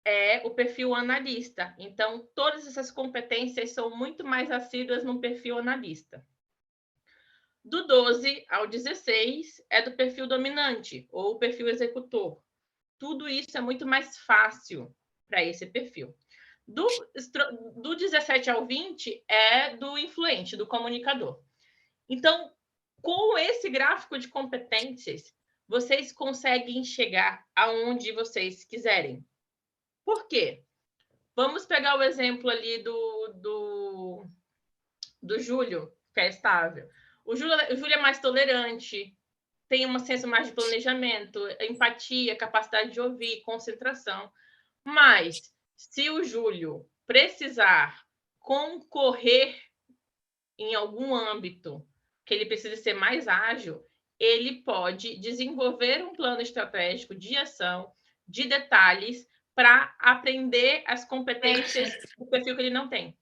é o perfil analista. Então, todas essas competências são muito mais assíduas no perfil analista. Do 12 ao 16 é do perfil dominante ou perfil executor. Tudo isso é muito mais fácil para esse perfil. Do 17 ao 20 é do influente, do comunicador. Então, com esse gráfico de competências, vocês conseguem chegar aonde vocês quiserem. Por quê? Vamos pegar o exemplo ali do Júlio, que é estável. O Júlio é mais tolerante, tem uma senso mais de planejamento, empatia, capacidade de ouvir, concentração. Mas, se o Júlio precisar concorrer em algum âmbito que ele precisa ser mais ágil, ele pode desenvolver um plano estratégico de ação, de detalhes, para aprender as competências do perfil que ele não tem.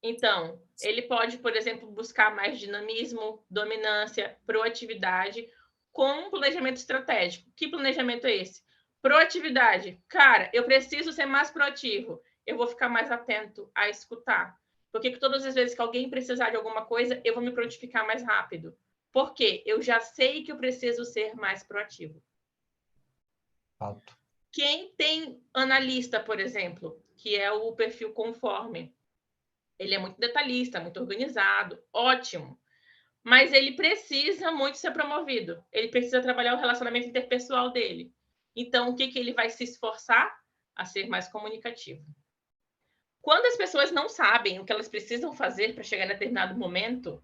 Então, ele pode, por exemplo, buscar mais dinamismo, dominância, proatividade, com um planejamento estratégico. Que planejamento é esse? Proatividade. Cara, eu preciso ser mais proativo. Eu vou ficar mais atento a escutar. Porque todas as vezes que alguém precisar de alguma coisa, eu vou me prontificar mais rápido. Por quê? Eu já sei que eu preciso ser mais proativo. Fato. Quem tem analista, por exemplo, que é o perfil conforme, ele é muito detalhista, muito organizado, ótimo. Mas ele precisa muito ser promovido. Ele precisa trabalhar o relacionamento interpessoal dele. Então, o que ele vai se esforçar? A ser mais comunicativo. Quando as pessoas não sabem o que elas precisam fazer para chegar em determinado momento,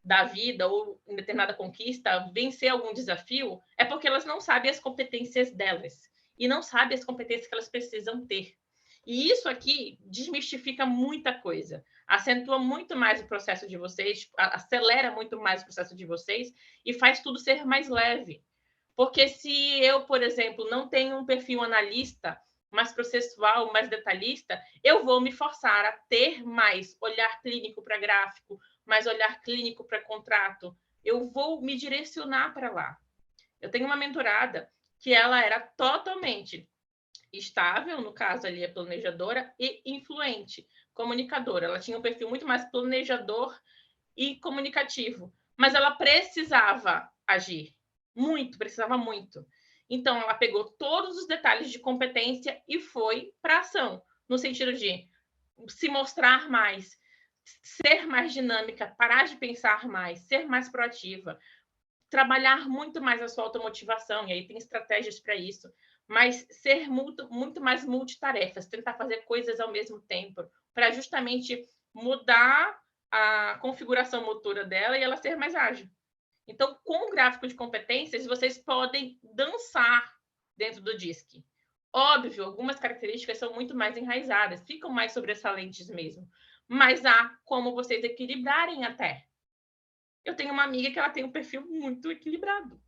da vida ou em determinada conquista, vencer algum desafio, é porque elas não sabem as competências delas e não sabem as competências que elas precisam ter. E isso aqui desmistifica muita coisa, acentua muito mais o processo de vocês, acelera muito mais o processo de vocês e faz tudo ser mais leve. Porque se eu, por exemplo, não tenho um perfil analista, mais processual, mais detalhista, eu vou me forçar a ter mais olhar clínico para gráfico, mais olhar clínico para contrato. Eu vou me direcionar para lá. Eu tenho uma mentorada que ela era totalmente estável, no caso ali a planejadora, e influente, comunicadora. Ela tinha um perfil muito mais planejador e comunicativo, mas ela precisava agir muito, precisava muito. Então, ela pegou todos os detalhes de competência e foi para ação, no sentido de se mostrar mais, ser mais dinâmica, parar de pensar mais, ser mais proativa, trabalhar muito mais a sua automotivação, e aí tem estratégias para isso, mas ser muito mais multitarefas, tentar fazer coisas ao mesmo tempo, para justamente mudar a configuração motora dela e ela ser mais ágil. Então, com o gráfico de competências, vocês podem dançar dentro do DISC. Óbvio, algumas características são muito mais enraizadas, ficam mais sobressalentes mesmo, mas há como vocês equilibrarem até. Eu tenho uma amiga que ela tem um perfil muito equilibrado.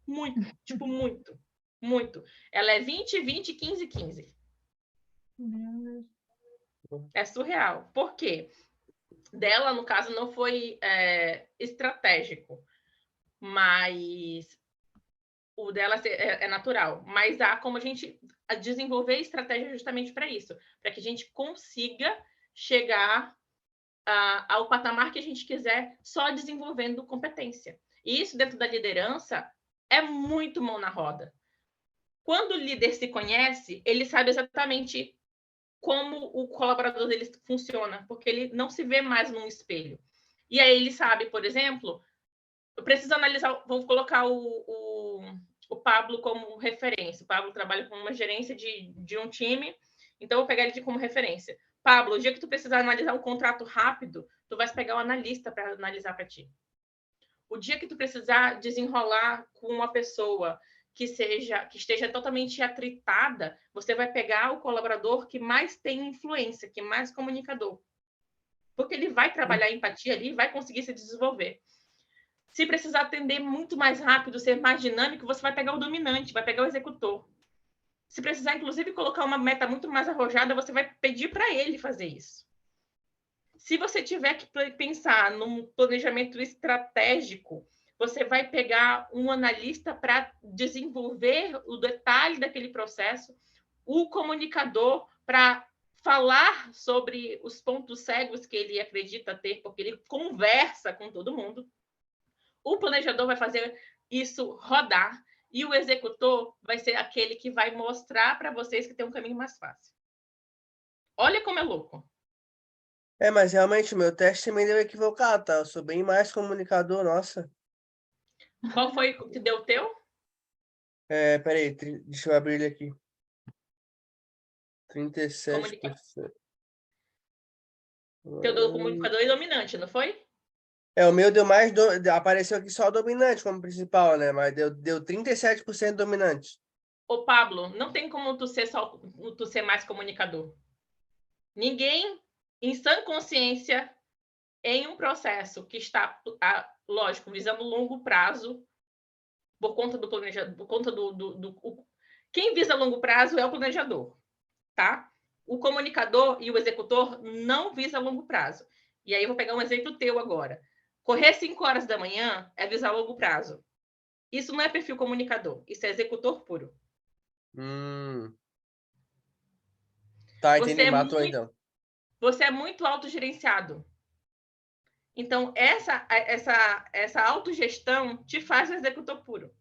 Muito, tipo, muito, muito. Ela é 20, 20, 15, 15. É surreal. Por quê? Dela, no caso, não foi estratégico, mas o dela é natural. Mas há como a gente desenvolver estratégia justamente para isso, para que a gente consiga chegar ao patamar que a gente quiser só desenvolvendo competência. E isso dentro da liderança é muito mão na roda. Quando o líder se conhece, ele sabe exatamente como o colaborador dele funciona, porque ele não se vê mais num espelho. E aí ele sabe, por exemplo, eu preciso analisar, vou colocar o Pablo como referência. O Pablo trabalha com uma gerência de um time, então eu vou pegar ele como referência. Pablo, o dia que tu precisar analisar um contrato rápido, tu vais pegar um analista para analisar para ti. O dia que tu precisar desenrolar com uma pessoa que esteja totalmente atritada, você vai pegar o colaborador que mais tem influência, que mais comunicador. Porque ele vai trabalhar a empatia ali e vai conseguir se desenvolver. Se precisar atender muito mais rápido, ser mais dinâmico, você vai pegar o dominante, vai pegar o executor. Se precisar, inclusive, colocar uma meta muito mais arrojada, você vai pedir para ele fazer isso. Se você tiver que pensar num planejamento estratégico, você vai pegar um analista para desenvolver o detalhe daquele processo, o comunicador para falar sobre os pontos cegos que ele acredita ter, porque ele conversa com todo mundo. O planejador vai fazer isso rodar e o executor vai ser aquele que vai mostrar para vocês que tem um caminho mais fácil. Olha como é louco. Mas realmente o meu teste também deu equivocado, tá? Eu sou bem mais comunicador, nossa. Qual foi que deu o teu? Peraí, deixa eu abrir ele aqui. 37%. Teu do comunicador e dominante, não foi? O meu deu mais. Apareceu aqui só dominante como principal, né? Mas deu 37% dominante. Ô, Pablo, não tem como tu ser mais comunicador. Ninguém, em sã consciência, em um processo que está, lógico, visando longo prazo, por conta do planejador, por conta quem visa longo prazo é o planejador, tá? O comunicador e o executor não visam longo prazo. E aí eu vou pegar um exemplo teu agora. Correr 5 horas da manhã é visar longo prazo. Isso não é perfil comunicador, isso é executor puro. Tá, entendi. Matou então. Você é muito autogerenciado. Então, essa autogestão te faz um executor puro.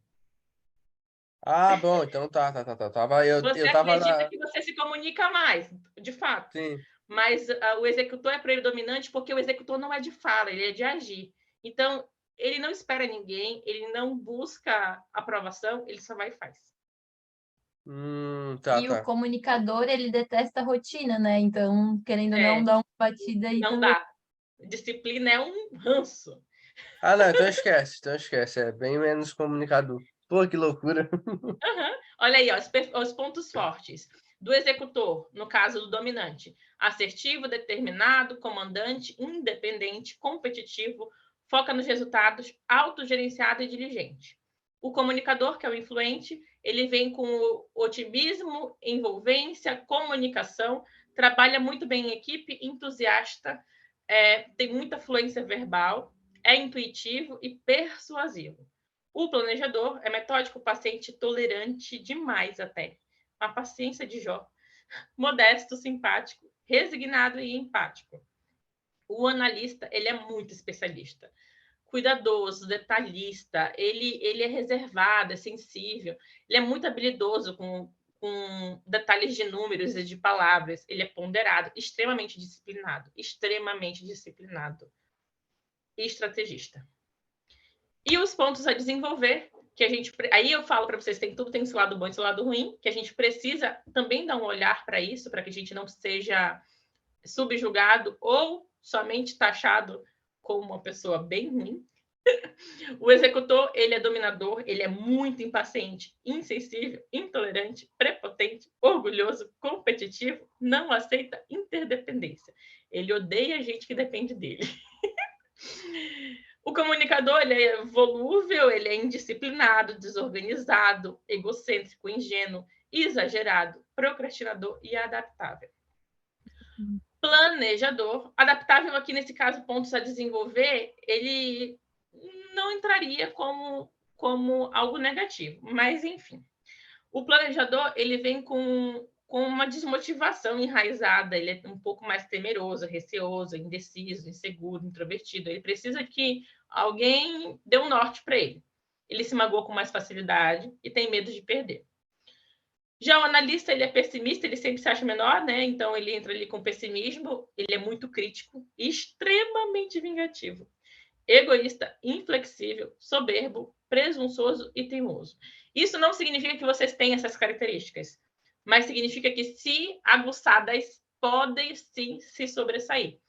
Ah, bom, então tá. Você acredita que você se comunica mais, de fato. Sim. Mas o executor é predominante porque o executor não é de fala, ele é de agir. Então, ele não espera ninguém, ele não busca aprovação, ele só vai e faz. E o comunicador, ele detesta a rotina, né? Então, querendo ou não, dá uma batida aí não também. Dá. Disciplina é um ranço. Ah, não, então esquece. É bem menos comunicador. Pô, que loucura. Olha aí, ó, os pontos fortes do executor, no caso do dominante: assertivo, determinado, comandante, independente, competitivo, foca nos resultados, autogerenciado e diligente. O comunicador, que é o influente, ele vem com otimismo, envolvência, comunicação, trabalha muito bem em equipe, entusiasta, tem muita fluência verbal, é intuitivo e persuasivo. O planejador é metódico, paciente, tolerante demais até. A paciência de Jó. Modesto, simpático, resignado e empático. O analista, ele é muito especialista. Cuidadoso, detalhista, ele é reservado, é sensível, ele é muito habilidoso com detalhes de números e de palavras, ele é ponderado, extremamente disciplinado e estrategista. E os pontos a desenvolver, que a gente... Aí eu falo para vocês, tudo tem esse lado bom e esse lado ruim, que a gente precisa também dar um olhar para isso, para que a gente não seja subjugado ou somente taxado como uma pessoa bem ruim. O executor, ele é dominador, ele é muito impaciente, insensível, intolerante, prepotente, orgulhoso, competitivo, não aceita interdependência. Ele odeia a gente que depende dele. O comunicador, ele é volúvel, ele é indisciplinado, desorganizado, egocêntrico, ingênuo, exagerado, procrastinador e adaptável. Planejador, adaptável aqui nesse caso, pontos a desenvolver, ele não entraria como algo negativo, mas enfim. O planejador, ele vem com uma desmotivação enraizada, ele é um pouco mais temeroso, receoso, indeciso, inseguro, introvertido. Ele precisa que alguém dê um norte para ele. Ele se magoa com mais facilidade e tem medo de perder. Já o analista, ele é pessimista, ele sempre se acha menor, né? Então ele entra ali com pessimismo, ele é muito crítico, extremamente vingativo, egoísta, inflexível, soberbo, presunçoso e teimoso. Isso não significa que vocês têm essas características, mas significa que, se aguçadas, podem sim se sobressair.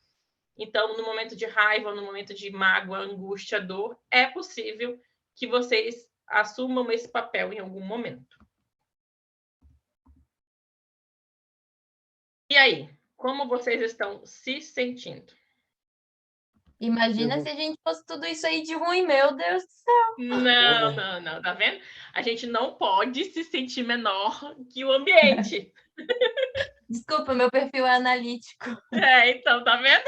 Então, no momento de raiva, no momento de mágoa, angústia, dor, é possível que vocês assumam esse papel em algum momento. E aí, como vocês estão se sentindo? Imagina se a gente fosse tudo isso aí de ruim, meu Deus do céu. Não, tá vendo? A gente não pode se sentir menor que o ambiente. Desculpa, meu perfil é analítico. Então, tá vendo?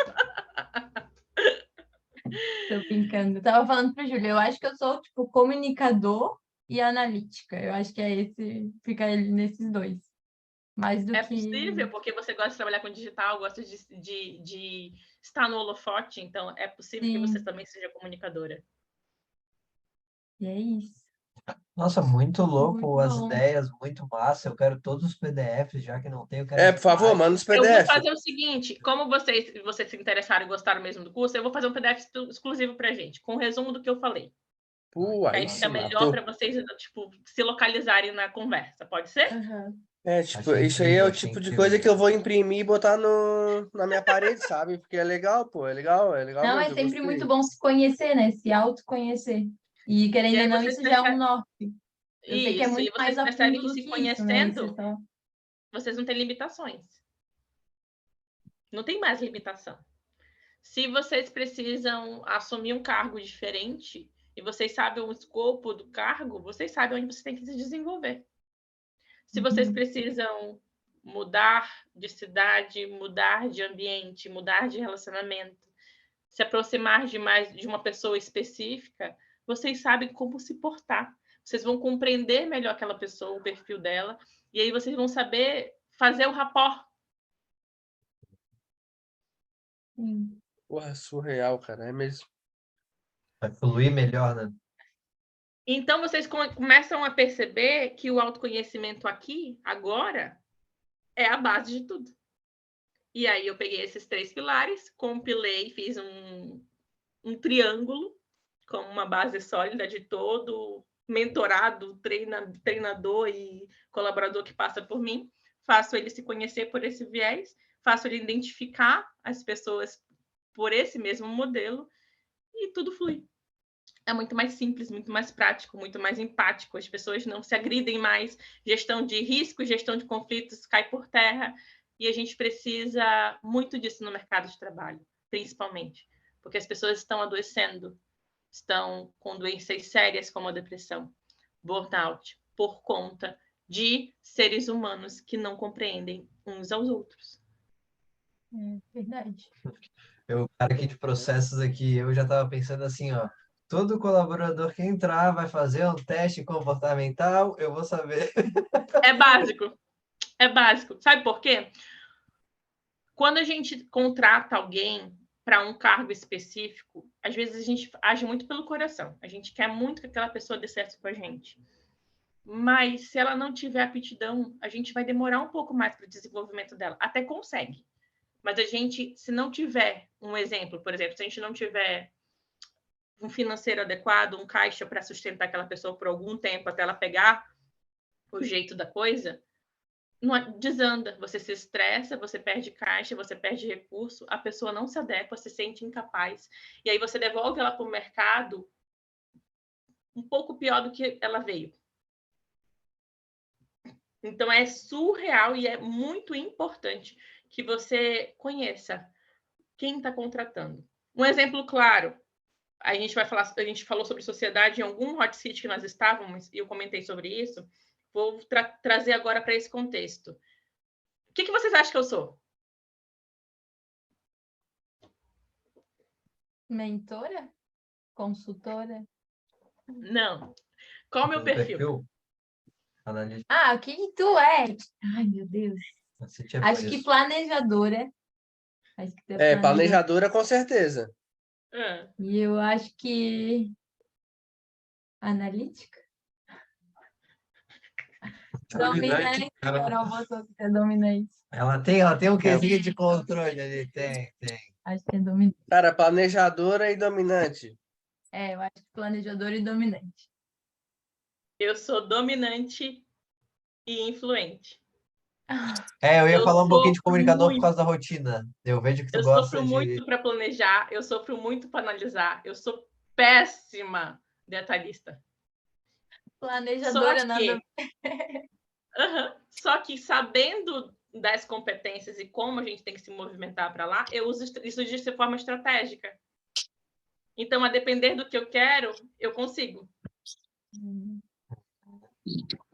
Tô brincando. Tava falando pro Júlio, eu acho que eu sou, tipo, comunicador e analítica. Eu acho que é esse, fica nesses dois. Mais do É que... possível, porque você gosta de trabalhar com digital, gosta de estar no holofote, então é possível que você Sim. também seja comunicadora. E é isso. Nossa, muito louco, Muito as bom. ideias, muito massa. Eu quero todos os PDFs, já que não tem, eu quero as Por favor, imagens. manda os Eu vou PDF. fazer o seguinte, como vocês se interessaram e gostaram mesmo do curso, eu vou fazer um PDF exclusivo pra gente, com o resumo do que eu falei. Aí Aí se fica melhor matou. para vocês, tipo, se localizarem na conversa, pode ser? Uhum. Tipo, Achei isso aí é incrível, o achei tipo de incrível. coisa que eu vou imprimir e botar na minha parede, sabe? Porque é legal, pô, é legal Não, mesmo, é eu sempre gostei. muito bom se conhecer, né? Se autoconhecer. E E querendo ou aí não, vocês isso já é um percebem norte. Eu sei que é isso, e muito mais vocês a percebem fundo que do se que isso, né? Isso é conhecendo, só... vocês não têm limitações. Não tem mais limitação. Se vocês precisam assumir um cargo diferente e vocês sabem o escopo do cargo, vocês sabem onde você tem que se desenvolver. Se vocês precisam mudar de cidade, mudar de ambiente, mudar de relacionamento, se aproximar de uma pessoa específica, vocês sabem como se portar. Vocês vão compreender melhor aquela pessoa, o perfil dela, e aí vocês vão saber fazer o rapport. Sim. Porra, surreal, cara, é mesmo. Vai fluir melhor, né? Então, vocês começam a perceber que o autoconhecimento aqui, agora, é a base de tudo. E aí eu peguei esses 3 pilares, compilei, fiz um triângulo como uma base sólida de todo mentorado, treinador e colaborador que passa por mim. Faço ele se conhecer por esse viés, faço ele identificar as pessoas por esse mesmo modelo e tudo flui. é muito mais simples, muito mais prático, muito mais empático. As pessoas não se agridem mais, gestão de risco, gestão de conflitos cai por terra, e a gente precisa muito disso no mercado de trabalho, principalmente, porque as pessoas estão adoecendo, estão com doenças sérias como a depressão, burnout, por conta de seres humanos que não compreendem uns aos outros. É verdade. Eu, cara aqui de processos aqui, eu já estava pensando assim, ó. Todo colaborador que entrar vai fazer um teste comportamental, eu vou saber. É básico. É básico. Sabe por quê? Quando a gente contrata alguém para um cargo específico, às vezes a gente age muito pelo coração. A gente quer muito que aquela pessoa dê certo com a gente. Mas se ela não tiver aptidão, a gente vai demorar um pouco mais para o desenvolvimento dela. Até consegue. Mas a gente, se não tiver um exemplo, por exemplo, se a gente não tiver um financeiro adequado, um caixa para sustentar aquela pessoa por algum tempo até ela pegar o jeito da coisa, não desanda, você se estressa, você perde caixa, você perde recurso, a pessoa não se adequa, se sente incapaz, e aí você devolve ela para o mercado um pouco pior do que ela veio. Então é surreal e é muito importante que você conheça quem está contratando. Um exemplo claro, a gente falou sobre sociedade em algum hot seat que nós estávamos, e eu comentei sobre isso, vou trazer agora para esse contexto. O que vocês acham que eu sou? Mentora? Consultora? Não. Qual é o meu perfil? Analista. Ah, o que tu é? Ai, meu Deus. Você tinha Acho que isso. planejadora. Acho que tu é Planejadora com certeza. E eu acho que analítica. Dominante. Carol botou que é dominante. Ela tem um quesinho de controle ali, tem. Acho que é dominante. Cara, planejadora e dominante. É, eu acho que planejadora e dominante. Eu sou dominante e influente. Eu ia falar um pouquinho de sofro comunicador por muito. causa da rotina. Eu vejo que tu Eu gosta sofro muito para planejar, eu sofro muito para analisar, eu sou péssima detalhista. Planejadora, nada. Só que sabendo das competências e como a gente tem que se movimentar para lá, eu uso isso de forma estratégica. Então, a depender do que eu quero, eu consigo.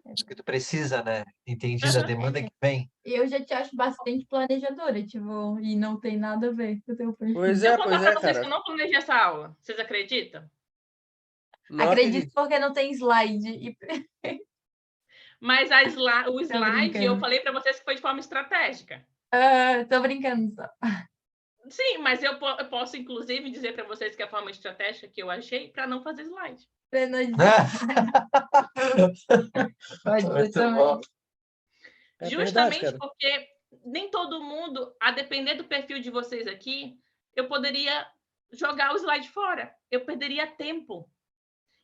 Acho que tu precisa, né? Entendida a demanda que vem. Eu já te acho bastante planejadora, tipo, e não tem nada a ver com o teu perfil. Pois Se eu é, contar para vocês cara. que eu não planejei essa aula, vocês acreditam? Não Acredito porque não tem slide. Mas o slide, eu falei para vocês que foi de forma estratégica. Tô brincando só. Sim, mas eu posso, inclusive, dizer para vocês que a forma estratégica que eu achei para não fazer slide. Pode ser também. Justamente verdade, porque nem todo mundo, a depender do perfil de vocês aqui, eu poderia jogar o slide fora. Eu perderia tempo.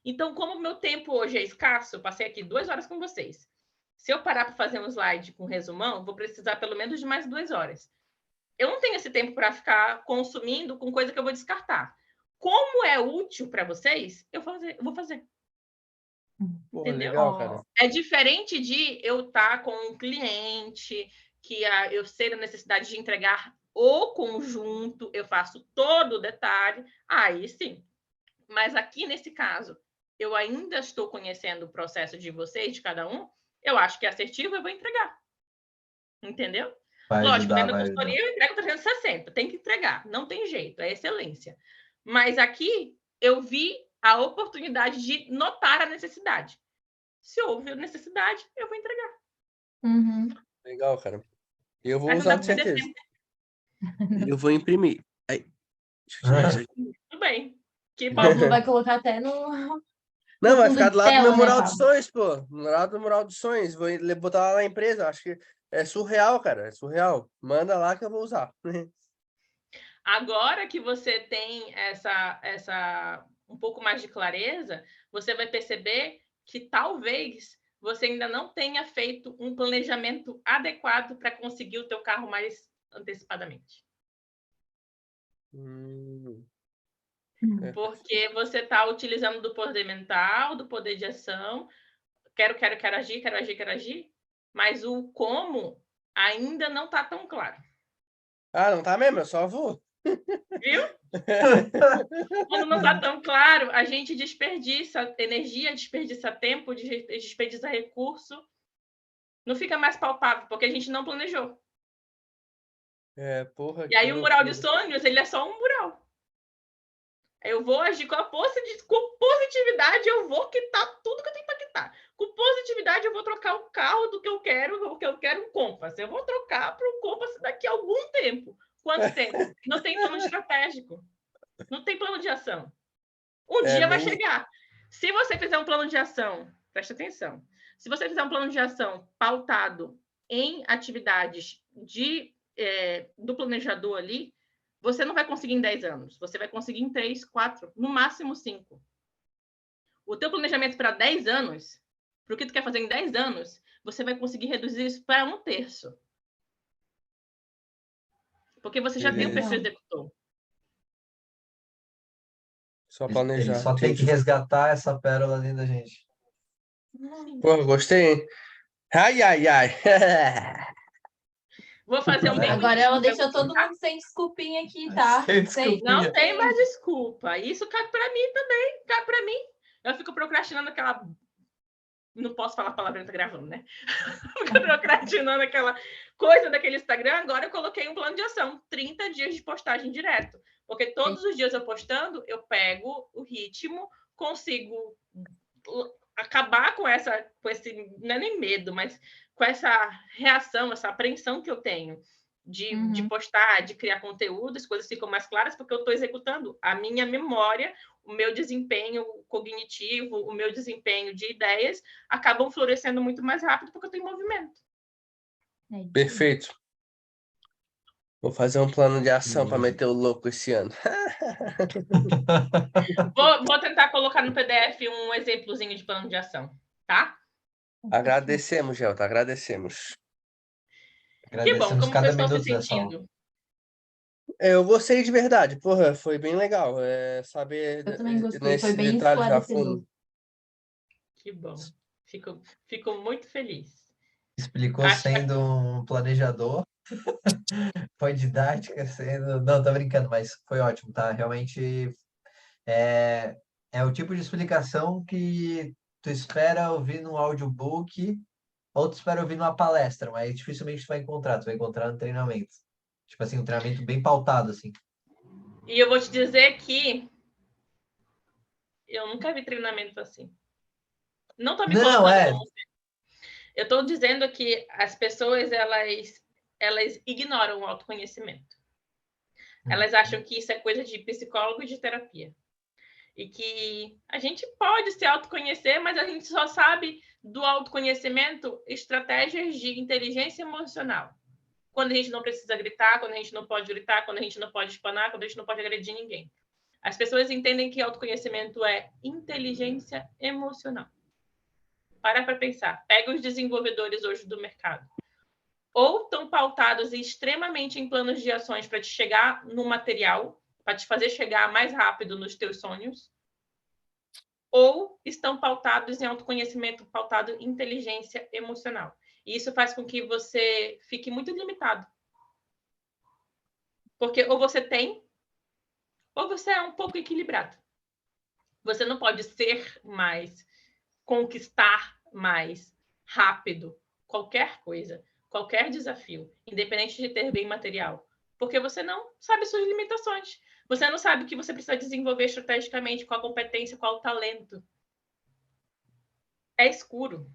Então, como o meu tempo hoje é escasso, eu passei aqui 2 horas com vocês. Se eu parar para fazer um slide com resumão, vou precisar pelo menos de mais 2 horas. Eu não tenho esse tempo para ficar consumindo com coisa que eu vou descartar. Como é útil para vocês, eu vou fazer. Pô, Entendeu? legal, cara. É diferente de eu estar com um cliente que eu sei a necessidade de entregar o conjunto, eu faço todo o detalhe, aí sim. Mas aqui nesse caso, eu ainda estou conhecendo o processo de vocês, de cada um, eu acho que é assertivo, eu vou entregar. Entendeu? Vai Lógico, ajudar, dentro da vai consultoria ajudar. eu entrego 360, tem que entregar, não tem jeito, é excelência. Mas aqui eu vi a oportunidade de notar a necessidade. Se houve necessidade, eu vou entregar. Uhum. Legal, cara. Eu vou Mas não usar dá com para perder certeza. tempo. Eu vou imprimir. Aí. Deixa eu tirar isso aqui. Tudo bem. Que O bom. Pablo vai colocar até no Não, vai fundo ficar de do lado do tela, meu né, mural de Pablo? sonhos, pô. Do lado do mural de sonhos. Vou botar lá na empresa. Acho que é surreal, cara. É surreal. Manda lá que eu vou usar. Agora que você tem essa um pouco mais de clareza, você vai perceber que talvez você ainda não tenha feito um planejamento adequado para conseguir o teu carro mais antecipadamente. Porque você está utilizando do poder mental, do poder de ação. Quero agir, quero agir, quero agir. Mas o como ainda não está tão claro. Ah, não tá mesmo? Eu só vou. Viu? Quando não está tão claro, a gente desperdiça energia, desperdiça tempo, desperdiça recurso. Não fica mais palpável, porque a gente não planejou. Porra, E aí que o mural de loucura. sonhos, ele é só um mural. Eu vou agir com positividade, eu vou quitar tudo que eu tenho para quitar. Com positividade, eu vou trocar o carro do que eu quero um Compass. Eu vou trocar para um Compass daqui a algum tempo. Quanto tempo? Não tem plano estratégico. Não tem plano de ação. Um dia vai chegar. Se você fizer um plano de ação, preste atenção. Se você fizer um plano de ação pautado em atividades do planejador ali, você não vai conseguir em 10 anos. Você vai conseguir em 3, 4, no máximo 5. O teu planejamento para 10 anos, para o que tu quer fazer em 10 anos, você vai conseguir reduzir isso para 1/3. Porque você já tem o perfil executor. Só Ele planejar. só tem que resgatar essa pérola dentro da gente. Pô, gostei, hein? Ai, ai, ai. Vou fazer um bem Agora ela bonitinho deixou pra todo você, tá? mundo sem desculpinha aqui, tá? Sem desculpinha. Não tem mais desculpa. Isso cai para mim também. Cai para mim. Eu fico procrastinando aquela... Não posso falar a palavra, tá gravando, né? Fico procrastinando aquela coisa daquele Instagram. Agora eu coloquei um plano de ação. 30 dias de postagem direto. Porque todos os dias eu postando, eu pego o ritmo, consigo acabar com esse, não é nem medo, mas com essa reação, essa apreensão que eu tenho de postar, de criar conteúdo, as coisas ficam mais claras porque eu estou executando. A minha memória, o meu desempenho cognitivo, o meu desempenho de ideias acabam florescendo muito mais rápido porque eu tenho movimento. Perfeito. Vou fazer um plano de ação para meter o louco esse ano. Vou tentar colocar no PDF um exemplozinho de plano de ação, tá? Agradecemos, Gelta, agradecemos. Que bom, Agradecemos como vocês cada estão se minuto dessa aula. sentindo? Eu gostei de verdade, porra, foi bem legal saber Eu também gostei, nesses foi bem detalhes a esclarecedor. fundo. Que bom. Fico muito feliz. Explicou Acho que sendo um planejador. Foi didática sendo... Não, tô brincando, mas foi ótimo, tá? Realmente é o tipo de explicação que tu espera ouvir num audiobook ou tu espera ouvir numa palestra, mas dificilmente tu vai encontrar no treinamento. Tipo assim, um treinamento bem pautado, assim. E eu vou te dizer que eu nunca vi treinamento assim. Não tô me Não, colocando como... Eu estou dizendo que as pessoas, elas ignoram o autoconhecimento. Elas acham que isso é coisa de psicólogo e de terapia. E que a gente pode se autoconhecer, mas a gente só sabe do autoconhecimento estratégias de inteligência emocional. Quando a gente não precisa gritar, quando a gente não pode gritar, quando a gente não pode espanar, quando a gente não pode agredir ninguém. As pessoas entendem que autoconhecimento é inteligência emocional. Para pensar. Pega os desenvolvedores hoje do mercado. Ou estão pautados extremamente em planos de ações para te chegar no material, para te fazer chegar mais rápido nos teus sonhos, ou estão pautados em autoconhecimento, pautado em inteligência emocional. E isso faz com que você fique muito limitado. Porque ou você tem, ou você é um pouco equilibrado. Você não pode ser mais, conquistar mais rápido qualquer coisa, qualquer desafio, independente de ter bem material, porque você não sabe suas limitações. Você não sabe o que você precisa desenvolver estrategicamente, qual a competência, qual o talento. É escuro.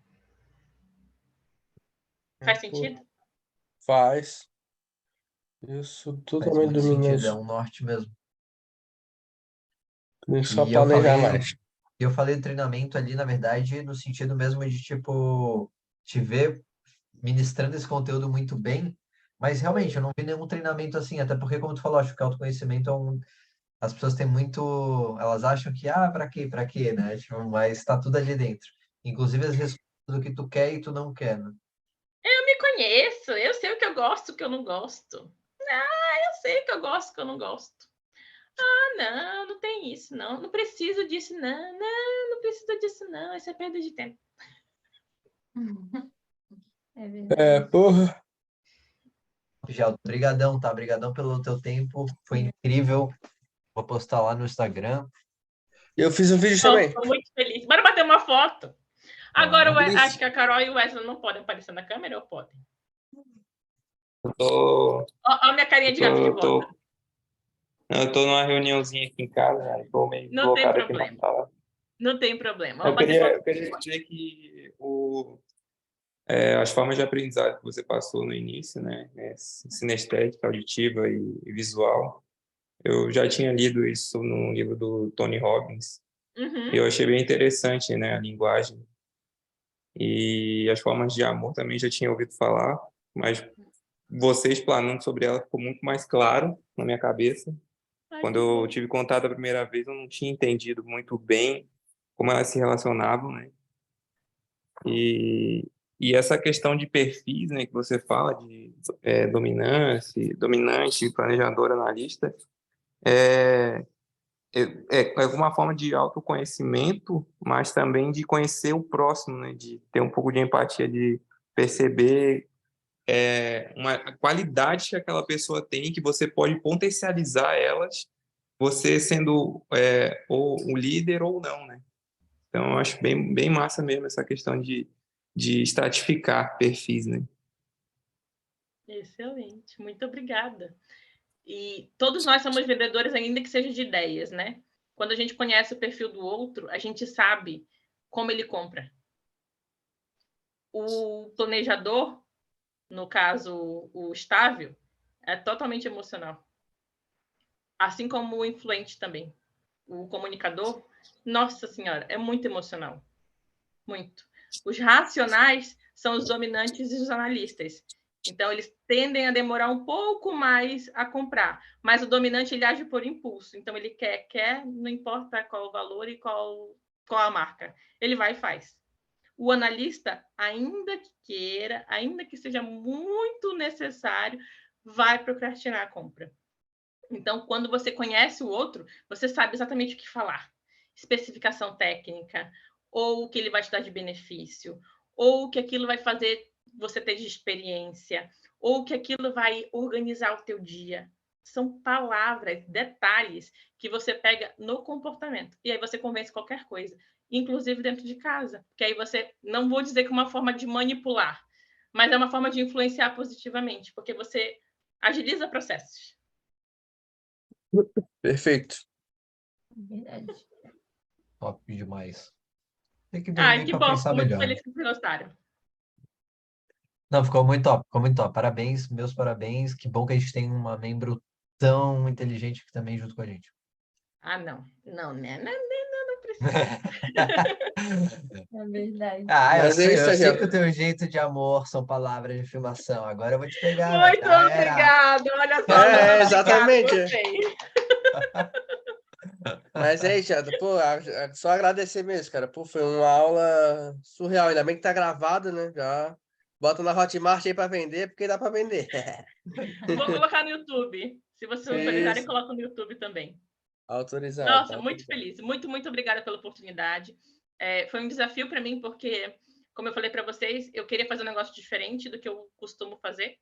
Faz sentido? Faz. Isso Faz totalmente muito sentido, é dominante. um norte mesmo. Tem que só E eu planejar falei, mais. eu falei do treinamento ali, na verdade, no sentido mesmo de, tipo, te ver ministrando esse conteúdo muito bem, mas realmente eu não vi nenhum treinamento assim, até porque, como tu falou, acho que autoconhecimento é um... As pessoas têm muito... Elas acham que, pra quê, né? Tipo, mas tá tudo ali dentro. Inclusive as respostas do que tu quer e tu não quer, né? Eu me conheço, eu sei o que eu gosto, o que eu não gosto. Eu sei o que eu gosto, o que eu não gosto. Ah, não tem isso, não. Não preciso disso, não. Não preciso disso, não. Isso é perda de tempo. É verdade. Porra. Geldo, brigadão, tá? Brigadão pelo teu tempo. Foi incrível. Vou postar lá no Instagram. Eu fiz um vídeo também. Estou muito feliz. Bora bater uma foto. Agora, Bora. acho que a Carol e o Wesley não podem aparecer na câmera, ou podem? Eu tô, Ó, a minha carinha de gato de eu tô, volta. eu tô numa reuniãozinha aqui em casa, né? Tô meio Não tem deslocado aqui na problema. sala. Não tem problema. Eu Vamos bater foto. queria dizer que as formas de aprendizado que você passou no início, né? Sinestética, auditiva e visual. Eu já tinha lido isso no livro do Tony Robbins. Uhum. E eu achei bem interessante, né? A linguagem. E as formas de amor também já tinha ouvido falar, mas você explanando sobre ela ficou muito mais claro na minha cabeça. Ai, Quando que bom. eu tive contato a primeira vez, eu não tinha entendido muito bem como elas se relacionavam, né? E essa questão de perfis, né, que você fala de dominante, planejador, analista, é, é uma forma de autoconhecimento, mas também de conhecer o próximo, né, de ter um pouco de empatia, de perceber uma qualidade que aquela pessoa tem, que você pode potencializar elas, você sendo ou um líder ou não, né? Então, eu acho bem massa mesmo essa questão de estratificar perfis, né? Excelente. Muito obrigada. E todos nós somos vendedores, ainda que seja de ideias, né? Quando a gente conhece o perfil do outro, a gente sabe como ele compra. O planejador, no caso, o estável, é totalmente emocional. Assim como o influente também. O comunicador, nossa senhora, é muito emocional. Muito. Os racionais são os dominantes e os analistas. Então, eles tendem a demorar um pouco mais a comprar. Mas o dominante, ele age por impulso. Então, ele quer, não importa qual o valor e qual a marca. Ele vai e faz. O analista, ainda que queira, ainda que seja muito necessário, vai procrastinar a compra. Então, quando você conhece o outro, você sabe exatamente o que falar. Especificação técnica, ou o que ele vai te dar de benefício, ou o que aquilo vai fazer você ter de experiência, ou que aquilo vai organizar o teu dia. São palavras, detalhes que você pega no comportamento. E aí você convence qualquer coisa, inclusive dentro de casa. Porque aí você, não vou dizer que é uma forma de manipular, mas é uma forma de influenciar positivamente, porque você agiliza processos. Perfeito. Verdade. Top demais. Tem que Ai, dormir que para bom. pensar Fico muito melhor. feliz que vocês gostaram. Não, ficou muito top, ficou muito top. Parabéns, meus parabéns. Que bom que a gente tem uma membro tão inteligente que também junto com a gente. Ah, não. Não, né? Não precisa. É verdade. Ah, Mas é isso, eu sei Angel. que o teu jeito de amor são palavras de afirmação. Agora eu vou te pegar, Muito já era. obrigada. Olha só, muito obrigada. Exatamente. Gostei. Mas é isso, Jada. Pô, só agradecer mesmo, cara. Pô, foi uma aula surreal. Ainda bem que tá gravado, né? Já bota na Hotmart aí pra vender, porque dá pra vender. Vou colocar no YouTube. Se vocês autorizarem, Isso. coloco no YouTube também. Autorizado. Nossa, muito feliz. Muito obrigada pela oportunidade. Foi um desafio para mim, porque, como eu falei para vocês, eu queria fazer um negócio diferente do que eu costumo fazer.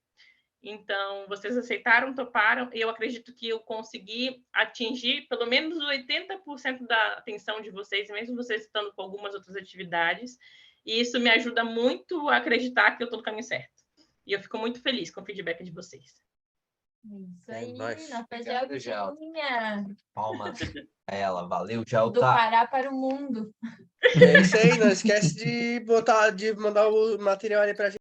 Então, vocês aceitaram, toparam, e eu acredito que eu consegui atingir pelo menos 80% da atenção de vocês, mesmo vocês estando com algumas outras atividades, e isso me ajuda muito a acreditar que eu estou no caminho certo. E eu fico muito feliz com o feedback de vocês. Isso aí, nóis. nossa Obrigado, Gelta. Geltinha. Palmas a ela. Valeu, Do Gelta. Pará para o mundo. É isso aí, não esquece de mandar o material ali pra gente.